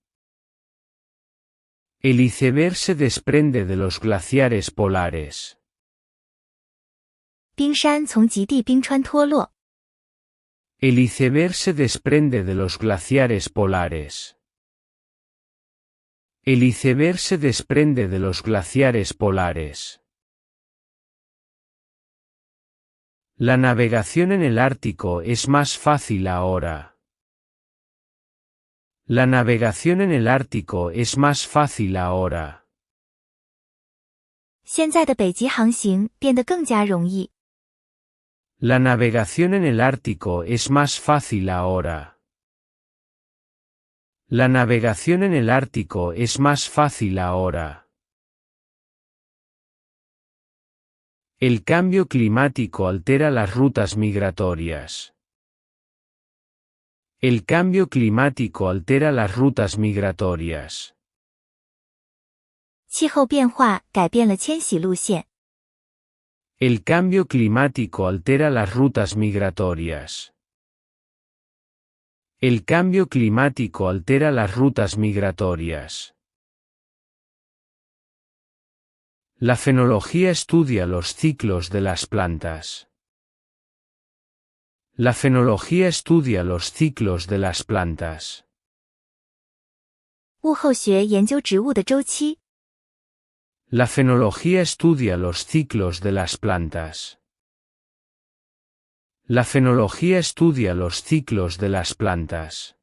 Speaker 1: El iceberg se desprende de los glaciares polares.
Speaker 2: 冰山从极地冰川脱落。
Speaker 1: El iceberg se desprende de los glaciares polares. El iceberg se desprende de los glaciares polares. La navegación en el Ártico es más fácil ahora. La navegación en el Ártico es más fácil ahora.
Speaker 2: 现在的北极航行变得更加容易。
Speaker 1: La navegación en el Ártico es más fácil ahora. La navegación en el Ártico es más fácil ahora. El cambio climático altera las rutas migratorias. El cambio climático altera las rutas migratorias.
Speaker 2: 气候变化改变了迁徙路线。
Speaker 1: El cambio climático altera las rutas migratorias. El cambio climático altera las rutas migratorias. La fenología estudia los ciclos de las plantas. La fenología estudia los ciclos de las plantas.
Speaker 2: 物候学研究植物的周期。
Speaker 1: La fenología estudia los ciclos de las plantas. La fenología estudia los ciclos de las plantas.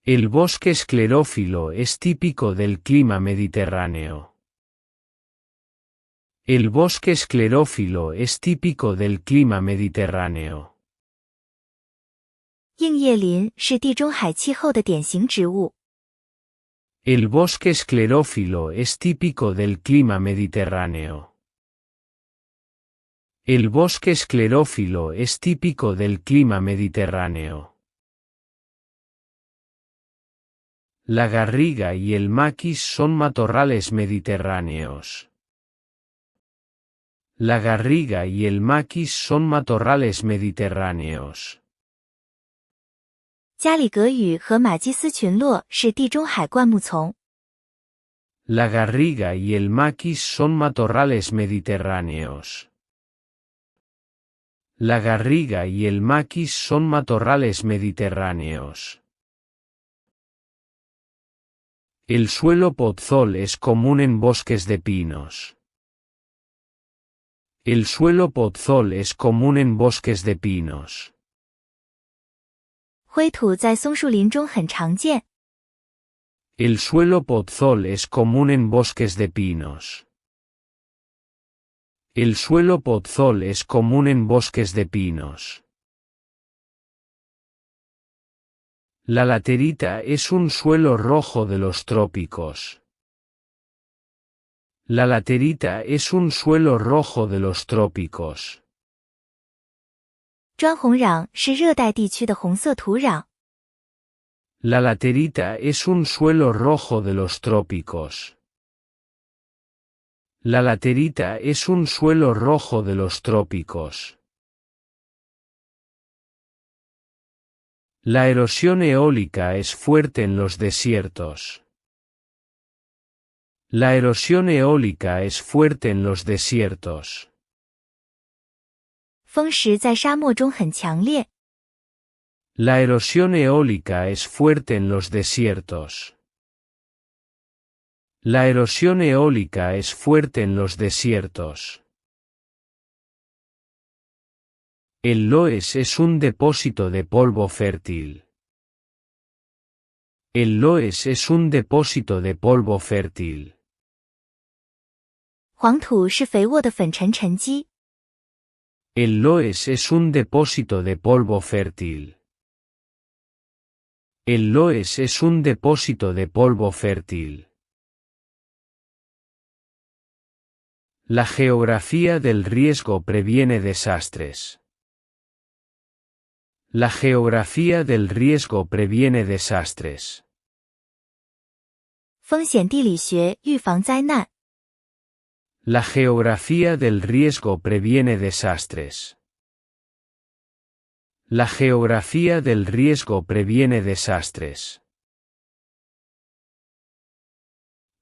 Speaker 1: El bosque esclerófilo es típico del clima mediterráneo. El bosque esclerófilo es típico del clima mediterráneo.
Speaker 2: 硬叶林是地中海气候的典型植物。
Speaker 1: El bosque esclerófilo es típico del clima mediterráneo. El bosque esclerófilo es típico del clima mediterráneo. La garriga y el maquis son matorrales mediterráneos. La garriga y el maquis son matorrales mediterráneos.
Speaker 2: 加里格语和马基斯群落是地中海灌木丛。
Speaker 1: La garriga y el maquis son matorrales mediterráneos. La garriga y el maquis son matorrales mediterráneos. El suelo podzol es común en bosques de pinos. El suelo podzol es común en bosques de pinos.
Speaker 2: 灰土在松树林中很常见。
Speaker 1: El suelo podzol es común en bosques de pinos. El suelo podzol es común en bosques de pinos. La laterita es un suelo rojo de los trópicos. La laterita es un suelo rojo de los trópicos.
Speaker 2: 砖红壤是热带地区的红色土壤。
Speaker 1: La laterita es un suelo rojo de los trópicos. La laterita es un suelo rojo de los trópicos. La erosión eólica es fuerte en los desiertos. La erosión eólica es fuerte en los desiertos.
Speaker 2: 风蚀在沙漠中很强烈。
Speaker 1: La erosión eólica es fuerte en los desiertos. La erosión eólica es fuerte en los desiertos. El loess es un depósito de polvo fértil. El loess es un depósito de polvo fértil.
Speaker 2: 黄土是肥沃的粉尘沉积。
Speaker 1: El loess es un depósito de polvo fértil. El loess es un depósito de polvo fértil. La geografía del riesgo previene desastres. La geografía del riesgo previene desastres.
Speaker 2: 风险地理学预防灾难。
Speaker 1: La geografía del riesgo previene desastres. La geografía del riesgo previene desastres.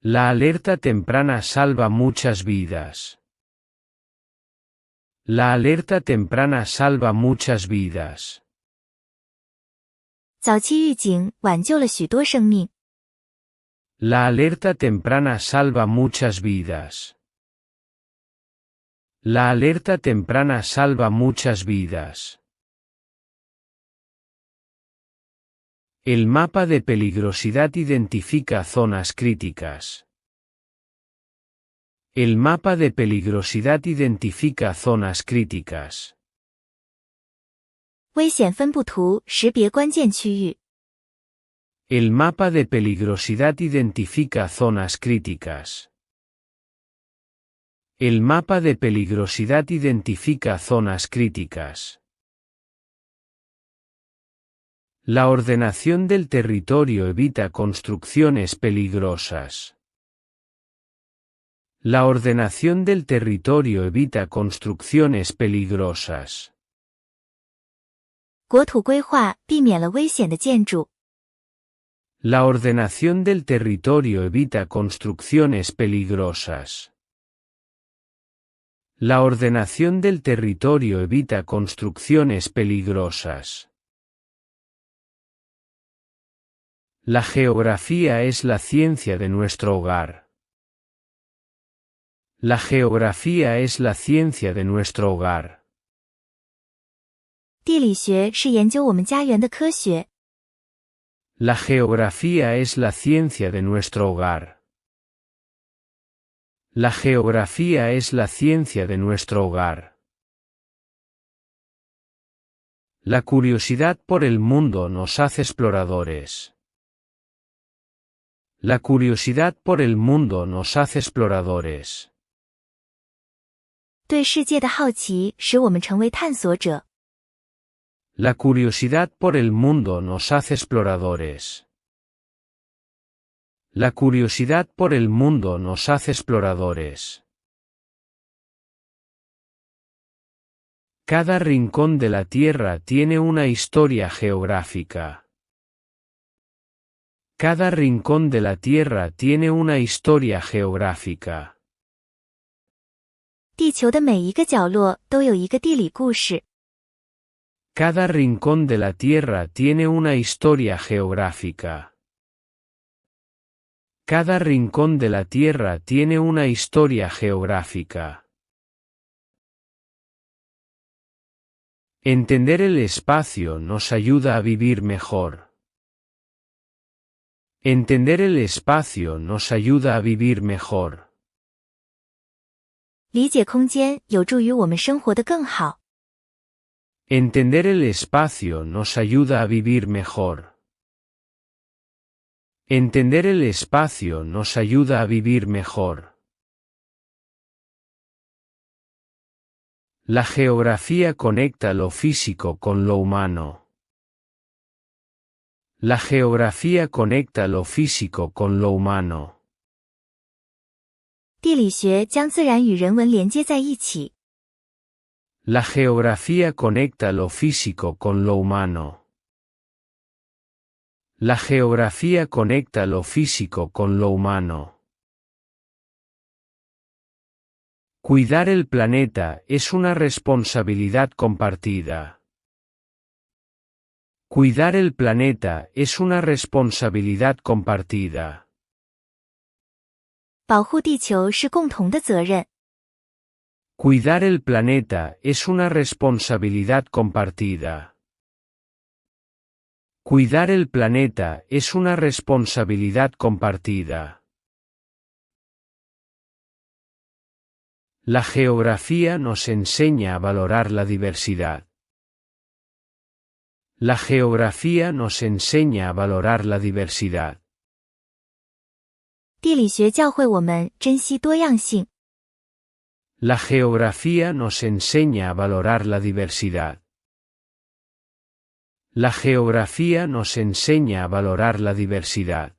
Speaker 1: La alerta temprana salva muchas vidas. La alerta temprana salva muchas vidas.
Speaker 2: 早期预警挽救了许多生命。
Speaker 1: La alerta temprana salva muchas vidas. La alerta temprana salva muchas vidas. El mapa de peligrosidad identifica zonas críticas. El mapa de peligrosidad identifica zonas críticas.
Speaker 2: 危险分布图识别关键区域。
Speaker 1: El mapa de peligrosidad identifica zonas críticas. El mapa de peligrosidad identifica zonas críticas. La ordenación del territorio evita construcciones peligrosas. La ordenación del territorio evita construcciones peligrosas.
Speaker 2: 国土规划避免了危险的建筑。
Speaker 1: La ordenación del territorio evita construcciones peligrosas. La ordenación del territorio evita construcciones peligrosas. La geografía es la ciencia de nuestro hogar. La geografía es la ciencia de nuestro hogar.
Speaker 2: 地理学是研究我们家园的科学。
Speaker 1: La geografía es la ciencia de nuestro hogar. La geografía es la ciencia de nuestro hogar. La curiosidad por el mundo nos hace exploradores. La curiosidad por el mundo nos hace exploradores.
Speaker 2: 对世界的好奇使我们成为探索者。
Speaker 1: La curiosidad por el mundo nos hace exploradores. La curiosidad por el mundo nos hace exploradores. Cada rincón de la Tierra tiene una historia geográfica. Cada rincón de la Tierra tiene una historia geográfica.
Speaker 2: 地球的每一个角落都有一个地理故事。
Speaker 1: Cada rincón de la Tierra tiene una historia geográfica. Cada rincón de la Tierra tiene una historia geográfica. Entender el espacio nos ayuda a vivir mejor. Entender el espacio nos ayuda a vivir mejor.
Speaker 2: 理解空间有助于我们生活得更好。
Speaker 1: Entender el espacio nos ayuda a vivir mejor. Entender el espacio nos ayuda a vivir mejor. La geografía conecta lo físico con lo humano. La geografía conecta lo físico con lo humano.
Speaker 2: 地理学将自然与人文连接在一起。
Speaker 1: La geografía conecta lo físico con lo humano. La geografía conecta lo físico con lo humano. Cuidar el planeta es una responsabilidad compartida. Cuidar el planeta es una responsabilidad compartida.
Speaker 2: 保护地球是共同的责任。
Speaker 1: Cuidar el planeta es una responsabilidad compartida. Cuidar el planeta es una responsabilidad compartida. La geografía nos enseña a valorar la diversidad. La geografía nos enseña a valorar la diversidad.
Speaker 2: 地理学教会我们珍惜多样性。
Speaker 1: La geografía nos enseña a valorar la diversidad. La geografía nos enseña a valorar la diversidad.